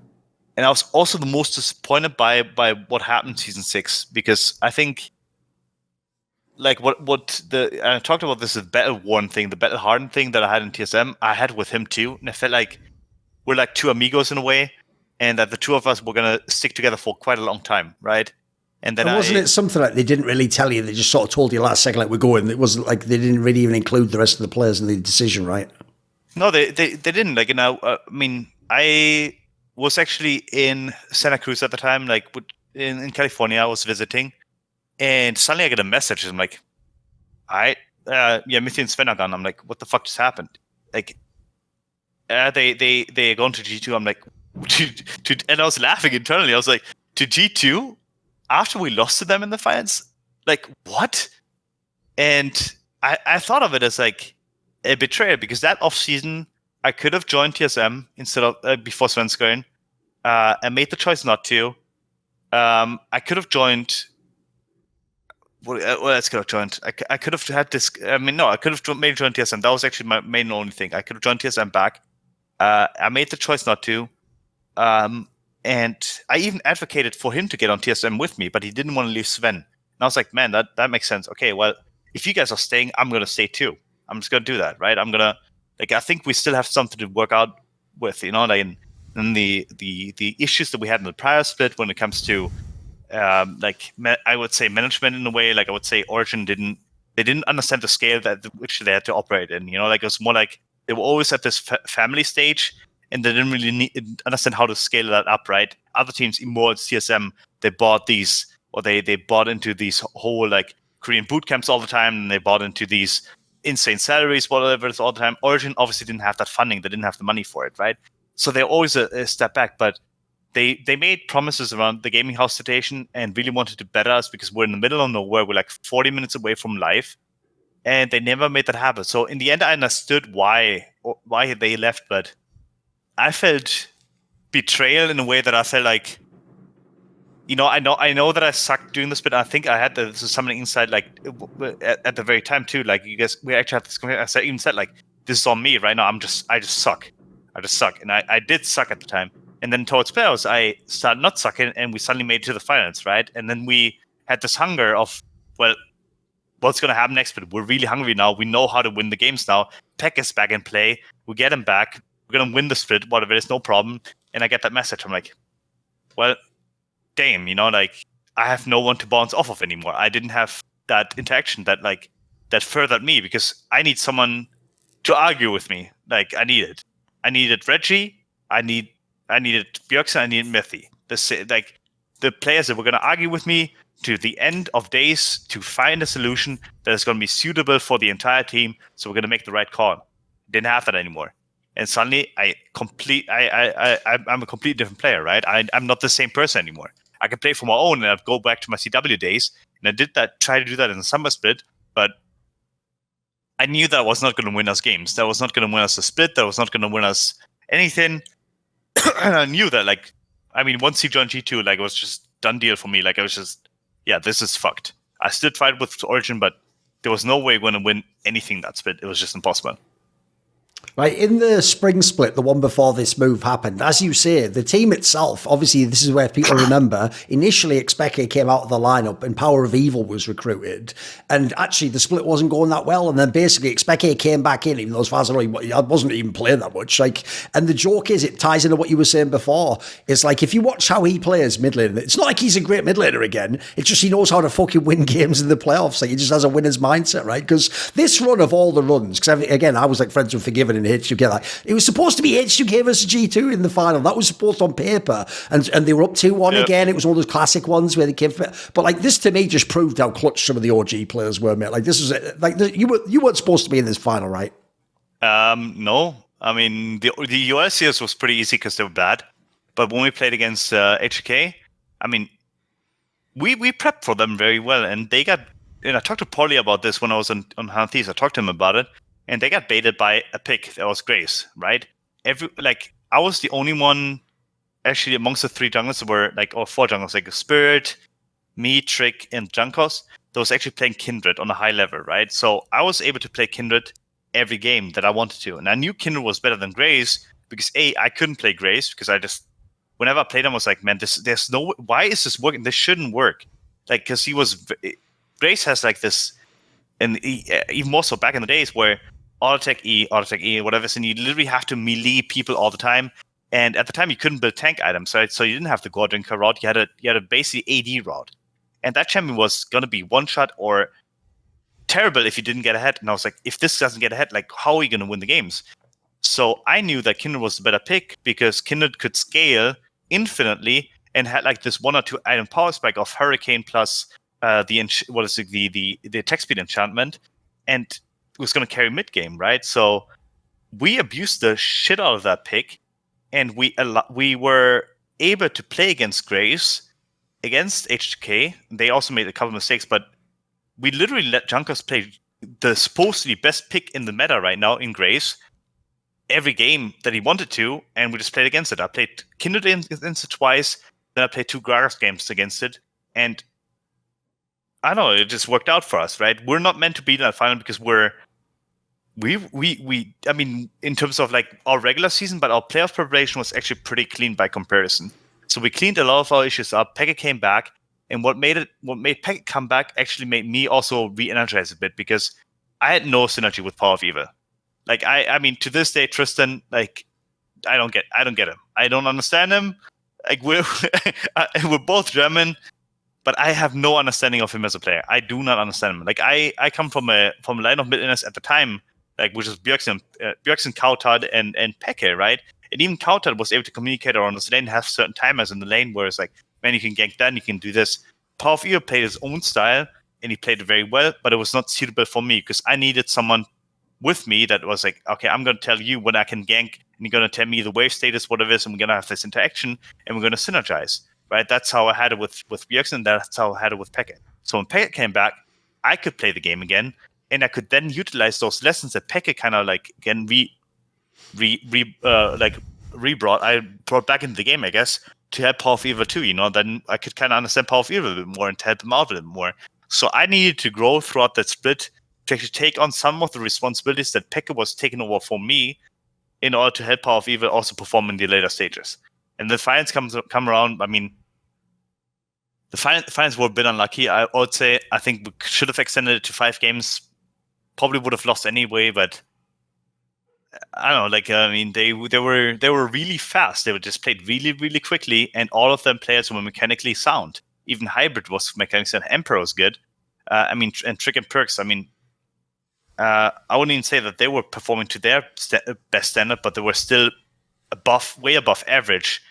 And I was also the most disappointed by what happened in Season 6, because I think like I talked about this, the battle worn thing, the battle hardened thing that I had in TSM, I had with him too. And I felt like we're like two amigos in a way, and that the two of us were gonna stick together for quite a long time, right? And then wasn't it something like they didn't really tell you? They just sort of told you last second, like, we're going. It wasn't like they didn't really even include the rest of the players in the decision, right? No, they didn't. Like, I mean, I was actually in Santa Cruz at the time, like in California. I was visiting, and suddenly I get a message. I'm like, Mithy and Sven are gone. I'm like, what the fuck just happened? Like, they going to G2. I'm like, and I was laughing internally. I was like, to G2? after we lost to them in the finals, like, what? And I thought of it as like a betrayal, because that offseason I could have joined TSM instead of before Svenskeren. I made the choice not to. I could have joined. What else could I have joined? I could have had this. I mean, no, I could have maybe joined TSM. That was actually my main and only thing. I could have joined TSM back. I made the choice not to. And I even advocated for him to get on TSM with me, but he didn't want to leave Sven. And I was like, man, that makes sense. Okay, well, if you guys are staying, I'm going to stay too. I'm just going to do that, right? I'm going to, like, I think we still have something to work out with, like, and the issues that we had in the prior split when it comes to, I would say management in a way, like I would say Origen didn't understand the scale that which they had to operate in, like it was more like they were always at this family stage, and they didn't really understand how to scale that up, right? Other teams, Immortals, TSM, they bought these, or they bought into these whole like Korean boot camps all the time, and they bought into these insane salaries, whatever it's all the time. Origen obviously didn't have that funding, they didn't have the money for it, right? So they're always a step back, but they made promises around the gaming house situation and really wanted to better us because we're in the middle of nowhere. We're like 40 minutes away from live, and they never made that happen. So in the end, I understood why they left, but I felt betrayal in a way that I felt like, I know that I sucked doing this, but I think I had something inside, like at the very time too. Like you guys, we actually had this. I even said like, this is on me right now. I just suck. I just suck, and I did suck at the time. And then towards playoffs, I started not sucking, and we suddenly made it to the finals, right? And then we had this hunger of, well, what's going to happen next? But we're really hungry now. We know how to win the games now. Peck is back in play. We get him back. We're going to win the split, whatever it is, no problem. And I get that message. I'm like, well, damn, like, I have no one to bounce off of anymore. I didn't have that interaction that furthered me, because I need someone to argue with me. Like, I needed Reggie. I needed Björksen. I needed Mithy. The players that were going to argue with me to the end of days to find a solution that is going to be suitable for the entire team. So we're going to make the right call. Didn't have that anymore. And suddenly I'm a completely different player, right? I'm not the same person anymore. I can play for my own, and I'd go back to my CW days. And I did that, try to do that in the summer split, but I knew that was not going to win us games. That was not going to win us a split. That was not going to win us anything. And I knew that, like, I mean, once he joined G2, like, it was just done deal for me. Like, I was just, yeah, this is fucked. I still tried with Origen, but there was no way we're going to win anything that split. It was just impossible. Right, in the spring split, the one before this move happened, as you say, the team itself, obviously this is where people remember, initially xPeke came out of the lineup and PowerofEvil was recruited, and actually the split wasn't going that well, and then basically xPeke came back in, even though as far as I know, I wasn't even playing that much, like, and the joke is, it ties into what you were saying before, it's like, if you watch how he plays mid lane, it's not like he's a great mid laner again, it's just he knows how to fucking win games in the playoffs, like, he just has a winner's mindset, right? Because this run of all the runs, because again, I was like friends with Forgiven in HUK, like, it was supposed to be HUK versus G2 in the final. That was supposed on paper, and they were up 2-1 again. It was one of those classic ones where they came. But like, this to me just proved how clutch some of the OG players were, mate. Like, this is like, you weren't supposed to be in this final, right? No, I mean the ULCS was pretty easy because they were bad, but when we played against HUK, I mean, we prepped for them very well, and they got. And I talked to Polly about this when I was on Hanthis. I talked to him about it. And they got baited by a pick that was Grace, right? I was the only one, actually, amongst the three junglers that were or four junglers, like Spirit, me, Trick, and Junkos, that was actually playing Kindred on a high level, right? So I was able to play Kindred every game that I wanted to. And I knew Kindred was better than Grace because I couldn't play Grace because whenever I played him, I was like, man, why is this working? This shouldn't work. Like, because Grace has like this, and even more so back in the days where auto attack E, whatever. And you literally have to melee people all the time. And at the time, you couldn't build tank items, right? So you didn't have the Gordrinker route. You had a basically AD route. And that champion was going to be one shot or terrible if you didn't get ahead. And I was like, if this doesn't get ahead, like, how are you going to win the games? So I knew that Kindred was the better pick because Kindred could scale infinitely and had like this 1 or 2 item power spike of Hurricane plus the attack speed enchantment, and was going to carry mid game, right? So we abused the shit out of that pick, and we were able to play against Graves against HK, they also made a couple of mistakes, but we literally let Junkers play the supposedly best pick in the meta right now in Graves every game that he wanted to, and we just played against it. I played Kindred against it twice, then I played 2 Gragas games against it, and I don't know, it just worked out for us, right? We're not meant to be in that final because I mean, in terms of like our regular season, but our playoff preparation was actually pretty clean by comparison. So we cleaned a lot of our issues up. Peke came back, and what made Peke come back actually made me also re-energize a bit because I had no synergy with PowerofEvil. Like I mean, to this day, Tristan, like I don't get him. I don't understand him. Like we're both German, but I have no understanding of him as a player. I do not understand him. Like I come from a line of midlaners at the time, like which was Bjergsen, Kautad, and Peke, right? And even Kautad was able to communicate around this lane, have certain timers in the lane where it's like, man, you can gank that, you can do this. PowerofEvil played his own style, and he played it very well, but it was not suitable for me because I needed someone with me that was like, okay, I'm going to tell you when I can gank, and you're going to tell me the wave status, what it is, and we're going to have this interaction, and we're going to synergize, right? That's how I had it with Bjergsen, that's how I had it with Peke. So when Peke came back, I could play the game again, and I could then utilize those lessons that Peke kind of like again brought back into the game, I guess, to help PowerofEvil too. You know, then I could kind of understand PowerofEvil a bit more and to help them out a bit more. So I needed to grow throughout that split to actually take on some of the responsibilities that Peke was taking over for me in order to help PowerofEvil also perform in the later stages. And the finals come around. I mean, the finals were a bit unlucky. I would say I think we should have extended it to 5 games. Probably would have lost anyway, but I don't know. Like I mean, they were really fast. They were just played really, really quickly, and all of them players were mechanically sound. Even Hybrid was mechanically sound. Emperor was good. I mean, and Trick and Perks. I mean, I wouldn't even say that they were performing to their best standard, but they were still way above average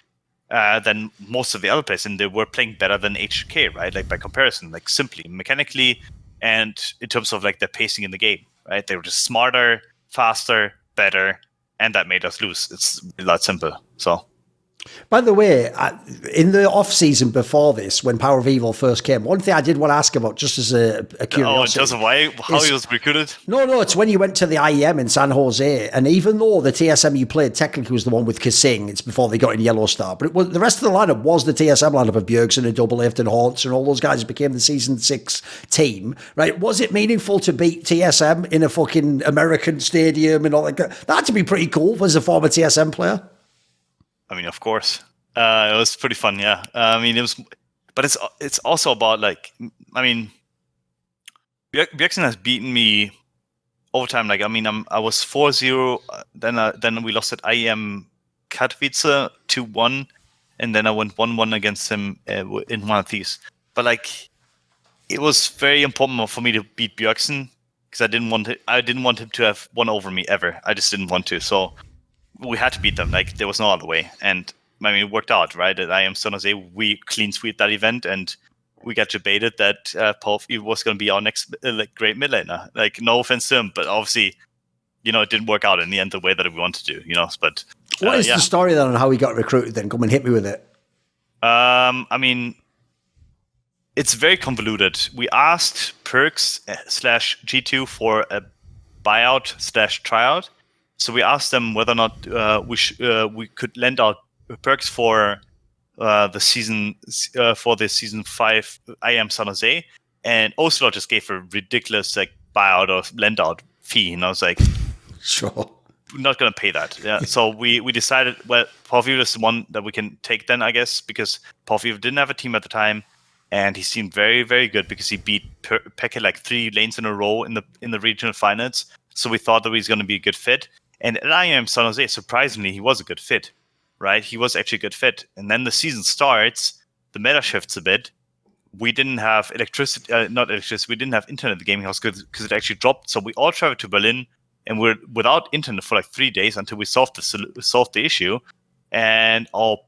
than most of the other players, and they were playing better than HK, right? Like by comparison, like simply mechanically and in terms of like their pacing in the game, right? They were just smarter, faster, better, and that made us lose. It's that simple. So. By the way, in the off season before this, when PowerofEvil first came, one thing I did want to ask about, just as a curiosity. Oh, in terms of how he was recruited? No, it's when you went to the IEM in San Jose, and even though the TSM you played technically was the one with Kasing, it's before they got in Yellow Star, but the rest of the lineup was the TSM lineup of Bjergsen and Double Lift and Haunts and all those guys became the season 6 team, right? Was it meaningful to beat TSM in a fucking American stadium and all that? That had to be pretty cool as a former TSM player. I mean, of course, it was pretty fun. Yeah, I mean, it was, but it's also about like, I mean, Bjergsen has beaten me over time. Like, I mean, I was 4-0, then we lost at IEM Katowice 2-1, and then I went 1-1 against him in one of these. But like, it was very important for me to beat Bjergsen because I didn't want him to have won over me ever. I just didn't want to. So. We had to beat them. Like there was no other way, and I mean it worked out, right? At IEM San Jose, we clean sweep that event, and we got debated that PowerofEvil was going to be our next great mid laner. Like no offense to him, but obviously, you know, it didn't work out in the end the way that we wanted to. You know, but what is the story then on how he got recruited? Then come and hit me with it. I mean, it's very convoluted. We asked Perks /G2 for a buyout/tryout. So we asked them whether or not we could lend out Perks for the season 5 IEM San Jose, and Oslo just gave a ridiculous like buyout or lend out fee, and I was like, sure, we're not gonna pay that. Yeah. So we decided, well, PowerofEvil is the one that we can take then, I guess, because PowerofEvil didn't have a team at the time, and he seemed very, very good because he beat Peke like 3 lanes in a row in the regional finals. So we thought that he was going to be a good fit. And at IEM San Jose, surprisingly, he was a good fit, right? He was actually a good fit. And then the season starts, the meta shifts a bit. We didn't have we didn't have internet in the gaming house because it actually dropped. So we all traveled to Berlin, and we're without internet for like 3 days until we solved the issue. And our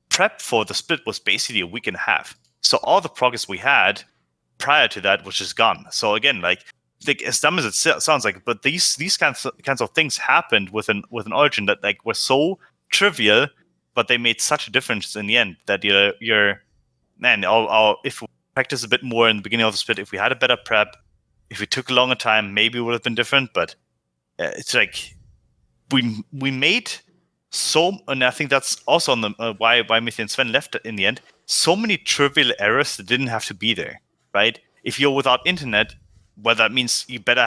prep for the split was basically a week and a half. So all the progress we had prior to that was just gone. So again, like as dumb as it sounds like, but these kinds of things happened with an Origin that like were so trivial, but they made such a difference in the end that man, if we practice a bit more in the beginning of the split, if we had a better prep, if we took a longer time, maybe it would have been different. But it's like we made and I think that's also on the why Mithy and Sven left in the end. So many trivial errors that didn't have to be there, right? If you're without internet, well, that means you better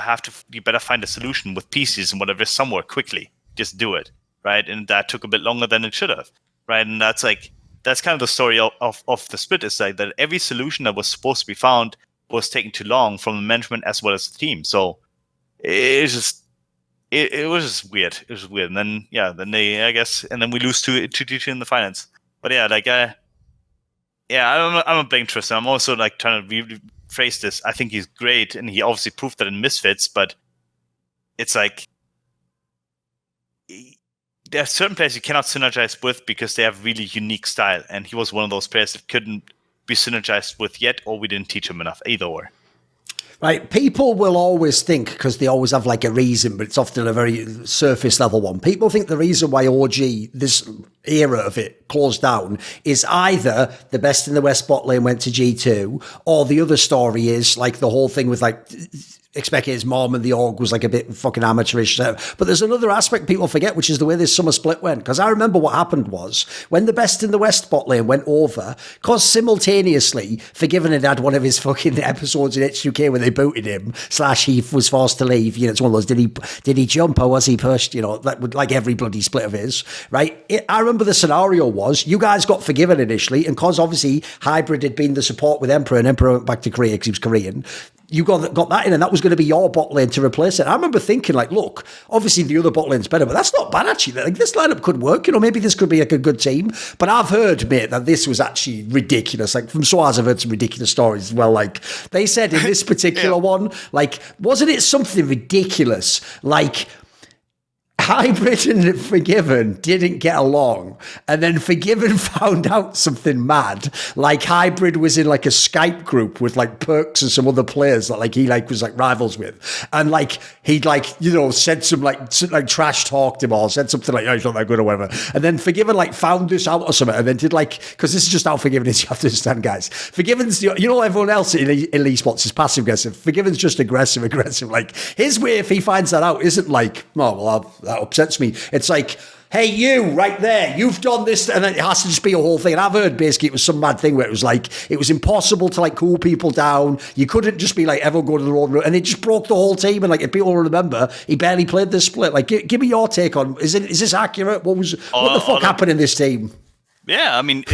find a solution with PCs and whatever somewhere quickly. Just do it, right? And that took a bit longer than it should have, right? And that's kind of the story of the split, is like that every solution that was supposed to be found was taking too long from the management as well as the team. So it was just weird. It was weird. And then then we lose 2-2 in the finals. But yeah, I'm a blame Tristan. I'm also like trying to rephrase this. I think he's great, and he obviously proved that in Misfits. But it's like there are certain players you cannot synergize with because they have really unique style, and he was one of those players that couldn't be synergized with yet, or we didn't teach him enough, either or. Right, people will always think, because they always have like a reason, but it's often a very surface level one. People think the reason why OG, this era of it, closed down is either the best in the West bot lane went to G2, or the other story is like the whole thing with like xPeke's mom and the org was like a bit fucking amateurish. But there's another aspect people forget, which is the way this summer split went. Because I remember what happened was when the best in the West bot lane went over, because simultaneously Forgiven had one of his fucking episodes in H2K where they booted him, / he was forced to leave. You know, it's one of those, did he jump or was he pushed? You know, like every bloody split of his, right? I remember the scenario was you guys got Forgiven initially, and because obviously Hybrid had been the support with Emperor, and Emperor went back to Korea because he was Korean. You got that in, and that was going to be your bot lane to replace it. I remember thinking, like, look, obviously the other bot lane's better, but that's not bad, actually. Like, this lineup could work, you know, maybe this could be like a good team. But I've heard, mate, that this was actually ridiculous. Like, from sOAZ, I've heard some ridiculous stories as well. Like, they said in this particular one, like, wasn't it something ridiculous? Like, Hybrid and Forgiven didn't get along, and then Forgiven found out something mad. Like Hybrid was in like a Skype group with like Perks and some other players that like he like was like rivals with, and like he'd like, you know, said some like trash talked him or said something like, oh, he's not that good or whatever. And then Forgiven like found this out or something, and then did like, because this is just how Forgiven is. You have to understand, guys. Forgiven's, you know, everyone else in esports is passive aggressive. Forgiven's just aggressive. Like his way, if he finds that out, isn't like, oh well, that upsets me. It's like, hey, you right there, you've done this, and it has to just be a whole thing. And I've heard basically it was some mad thing where it was like, it was impossible to like cool people down. You couldn't just be like, everyone go to their own route, and it just broke the whole team. And like, if people remember, he barely played this split. Like, give me your take on, is this accurate? What the fuck happened in this team? Yeah, I mean,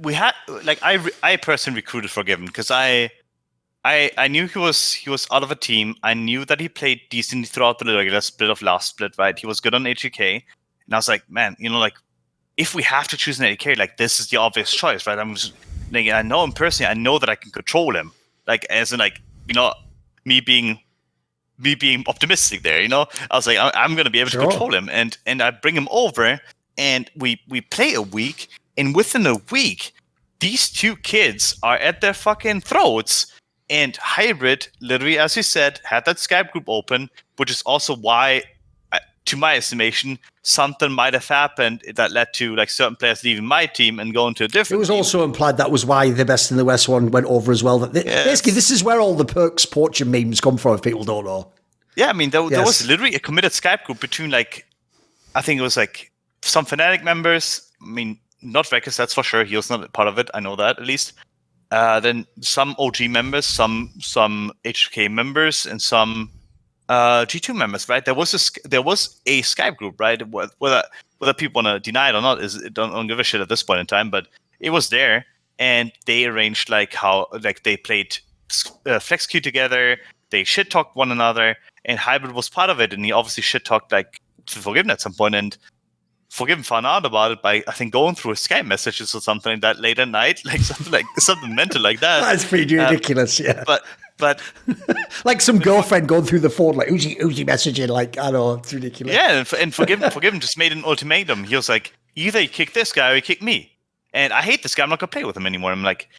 we had like I personally recruited Forgiven because I knew he was out of a team. I knew that he played decently throughout the regular split of last split, right? He was good on HEK. And I was like, man, you know, like, if we have to choose an ADK, like, this is the obvious choice, right? I'm just, like, I know him personally. I know that I can control him. Like, as in, like, you know, me being optimistic there, you know? I was like, I'm going to be able to control him. And I bring him over, and we play a week. And within a week, these two kids are at their fucking throats. And Hybrid, literally, as you said, had that Skype group open, which is also why, to my estimation, something might have happened that led to like certain players leaving my team and going to a different. It was also implied that was why the best in the West one went over as well. Basically, this is where all the Perks poaching memes come from, if people don't know. Yeah, I mean, there was literally a committed Skype group between like, I think it was like some Fnatic members. I mean, not Vekas, that's for sure. He was not a part of it. I know that at least. Then some OG members, some HK members, and some G2 members, right? There was a Skype group, right? Whether people want to deny it or not don't give a shit at this point in time, but it was there, and they arranged like how like they played flex queue together, they shit talked one another, and Hybrid was part of it, and he obviously shit talked like to Forgiven at some point, and Forgiven found out about it by, I think, going through his Skype messages or something like that late at night, like something mental like that. That's pretty ridiculous, yeah. But like some girlfriend going through the phone, like who's he messaging? Like, I know, it's ridiculous. Yeah, and Forgiven just made an ultimatum. He was like, either you kick this guy or you kick me. And I hate this guy. I'm not gonna play with him anymore. I'm like,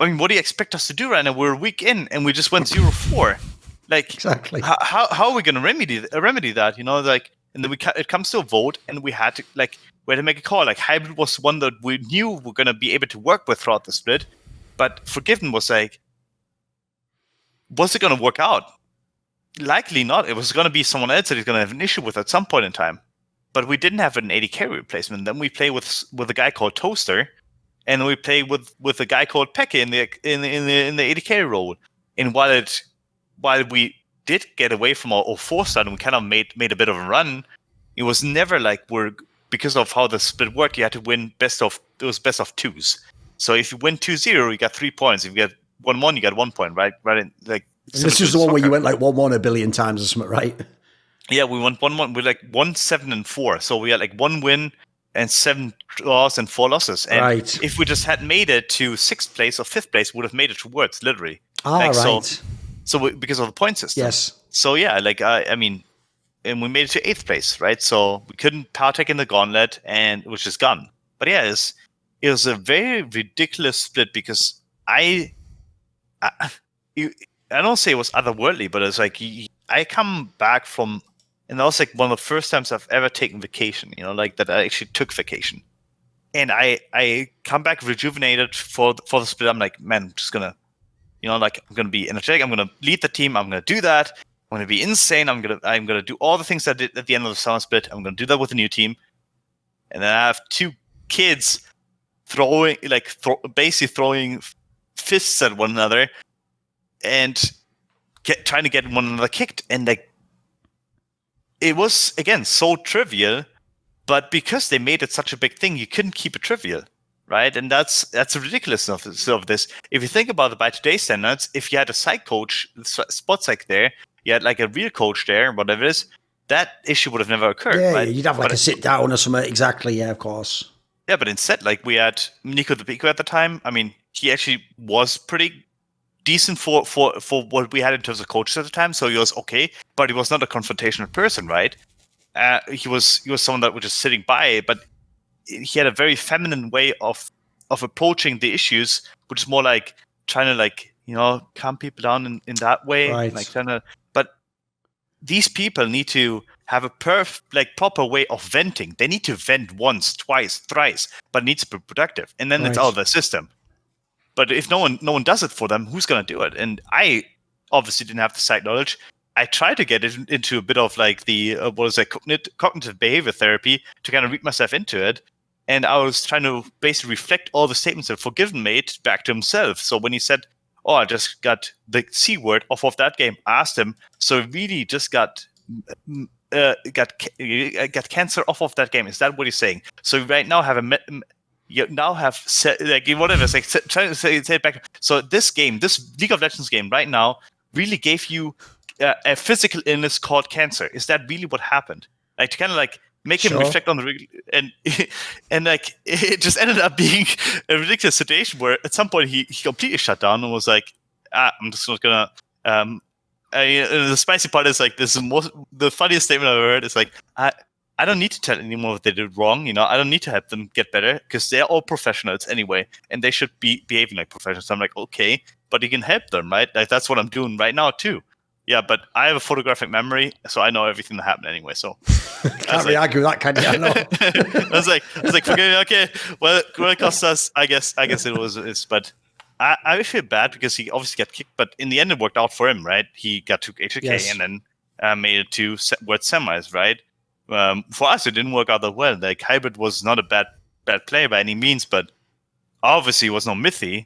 I mean, what do you expect us to do right now? We're a week in and we just went 0-4. Like, exactly. How are we gonna remedy that? You know, like. And then it comes to a vote, and we had we had to make a call. Like Hybrid was one that we knew we were going to be able to work with throughout the split, but Forgiven was like, was it going to work out? Likely not. It was going to be someone else that he's going to have an issue with at some point in time. But we didn't have an AD carry replacement. Then we play with a guy called Toaster, and we play with a guy called Peke in the AD carry role. And while we did get away from our 0-4 start and we kind of made a bit of a run, it was never like because of how the split worked, you had to win best of twos. So if you win 2-0, you got 3 points. If you get 1-1, you got 1 point, right? Right. Like this is the one where you went like 1-1 a billion times or something, right? Yeah, we went 1-1. We're like 1-7-4. So we had like 1 win and 7 draws and 4 losses. And right. If we just had made it to 6th place or 5th place, we would have made it to words, literally. Right. So because of the point system. Yes. So yeah, like I mean, and we made it to 8th place, right? So we couldn't partake in the gauntlet, and it was just gone. But yeah, it was a very ridiculous split because I don't say it was otherworldly, but it's like I come back from, and that was like one of the first times I've ever taken vacation, like that I actually took vacation. And I come back rejuvenated for the split. I'm like, man, I'm just gonna, I'm gonna be energetic. I'm gonna lead the team. I'm gonna do that. I'm gonna be insane. I'm gonna do all the things I did at the end of the summer split. I'm gonna do that with a new team. And then I have 2 kids basically throwing fists at one another and trying to get one another kicked. And like, it was again so trivial, but because they made it such a big thing, you couldn't keep it trivial, right? And that's the ridiculousness of this. If you think about it by today's standards, if you had a side coach, spot psych there, you had like a real coach there, whatever it is, that issue would have never occurred. Yeah, right? You'd have like a sit down or something. Exactly. Yeah, of course. Yeah, but instead, like we had Nico the Pico at the time. I mean, he actually was pretty decent for what we had in terms of coaches at the time. So he was okay, but he was not a confrontational person, right? He was someone that was just sitting by, but he had a very feminine way of approaching the issues, which is more like trying to calm people down in that way, right. like trying to. But these people need to have a proper way of venting. They need to vent once, twice, thrice, but it needs to be productive, and then it's out of the system. But if no one does it for them, who's going to do it? And I obviously didn't have the site knowledge. I tried to get it into a bit of like the cognitive behavior therapy to kind of read myself into it. And I was trying to basically reflect all the statements that Forgiven made back to himself. So when he said, "Oh, I just got the C word off of that game," I asked him, "So really just got cancer off of that game? Is that what he's saying? So right now you now have set, like whatever, it's like trying to say it back. So this League of Legends game right now really gave you a physical illness called cancer. Is that really what happened?" Like to kind of like make him reflect on and like it just ended up being a ridiculous situation where at some point he completely shut down and was like, "I'm just not gonna." The spicy part is like this is the funniest statement I've ever heard. It's like I don't need to tell anyone what they did wrong. I don't need to help them get better because they're all professionals anyway, and they should be behaving like professionals. So I'm like, okay, but you can help them, right? Like that's what I'm doing right now too. Yeah, but I have a photographic memory, so I know everything that happened anyway. So can't really argue that, can you? I know. I was like, okay, well, it cost us. I guess it was. But I feel bad because he obviously got kicked, but in the end it worked out for him, right? He got to HK Yes. and then made it to World Semis, right? For us, it didn't work out that well. Like Hybrid was not a bad player by any means, but obviously was no Mithy,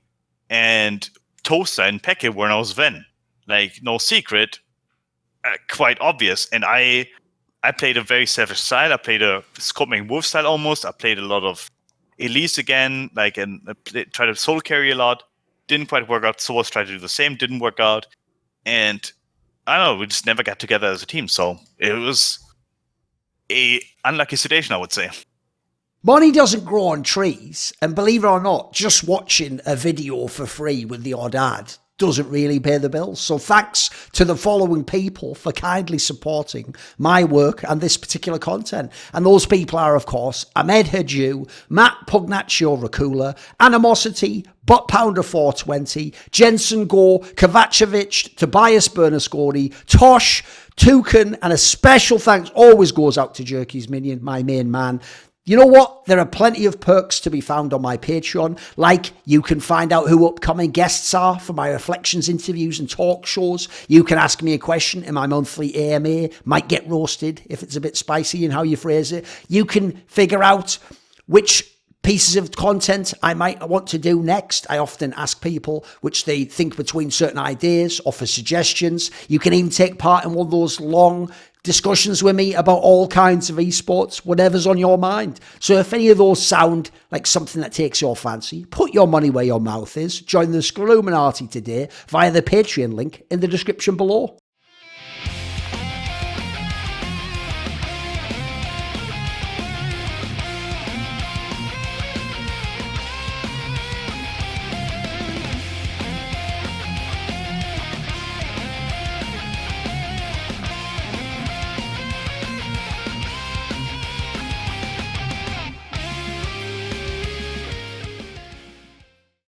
and Toaster and Peke were no Sven. Like no secret, quite obvious. And I played a very selfish style. I played a Copenhagen Wolves style almost. I played a lot of Elise again, and tried to solo carry a lot. Didn't quite work out. sOAZ tried to do the same. Didn't work out. And I don't know. We just never got together as a team. So it was a unlucky situation, I would say. Money doesn't grow on trees, and believe it or not, just watching a video for free with the odd ad doesn't really pay the bills. So thanks to the following people for kindly supporting my work and this particular content. And those people are, of course, Ahmed Hadju, Matt Pugnaccio Racula, Animosity, Bot Pounder 420, Jensen Gore, Kovacevic, Tobias Bernasconi, Tosh, Toucan, and a special thanks always goes out to Jerky's Minion, my main man. You know what? There are plenty of perks to be found on my Patreon. Like, you can find out who upcoming guests are for my reflections, interviews, and talk shows. You can ask me a question in my monthly AMA. Might get roasted if it's a bit spicy in how you phrase it. You can figure out which pieces of content I might want to do next. I often ask people which they think between certain ideas, offer suggestions. You can even take part in one of those long discussions with me about all kinds of esports, whatever's on your mind. So if any of those sound like something that takes your fancy, put your money where your mouth is. Join the Scrutinised today via the Patreon link in the description below.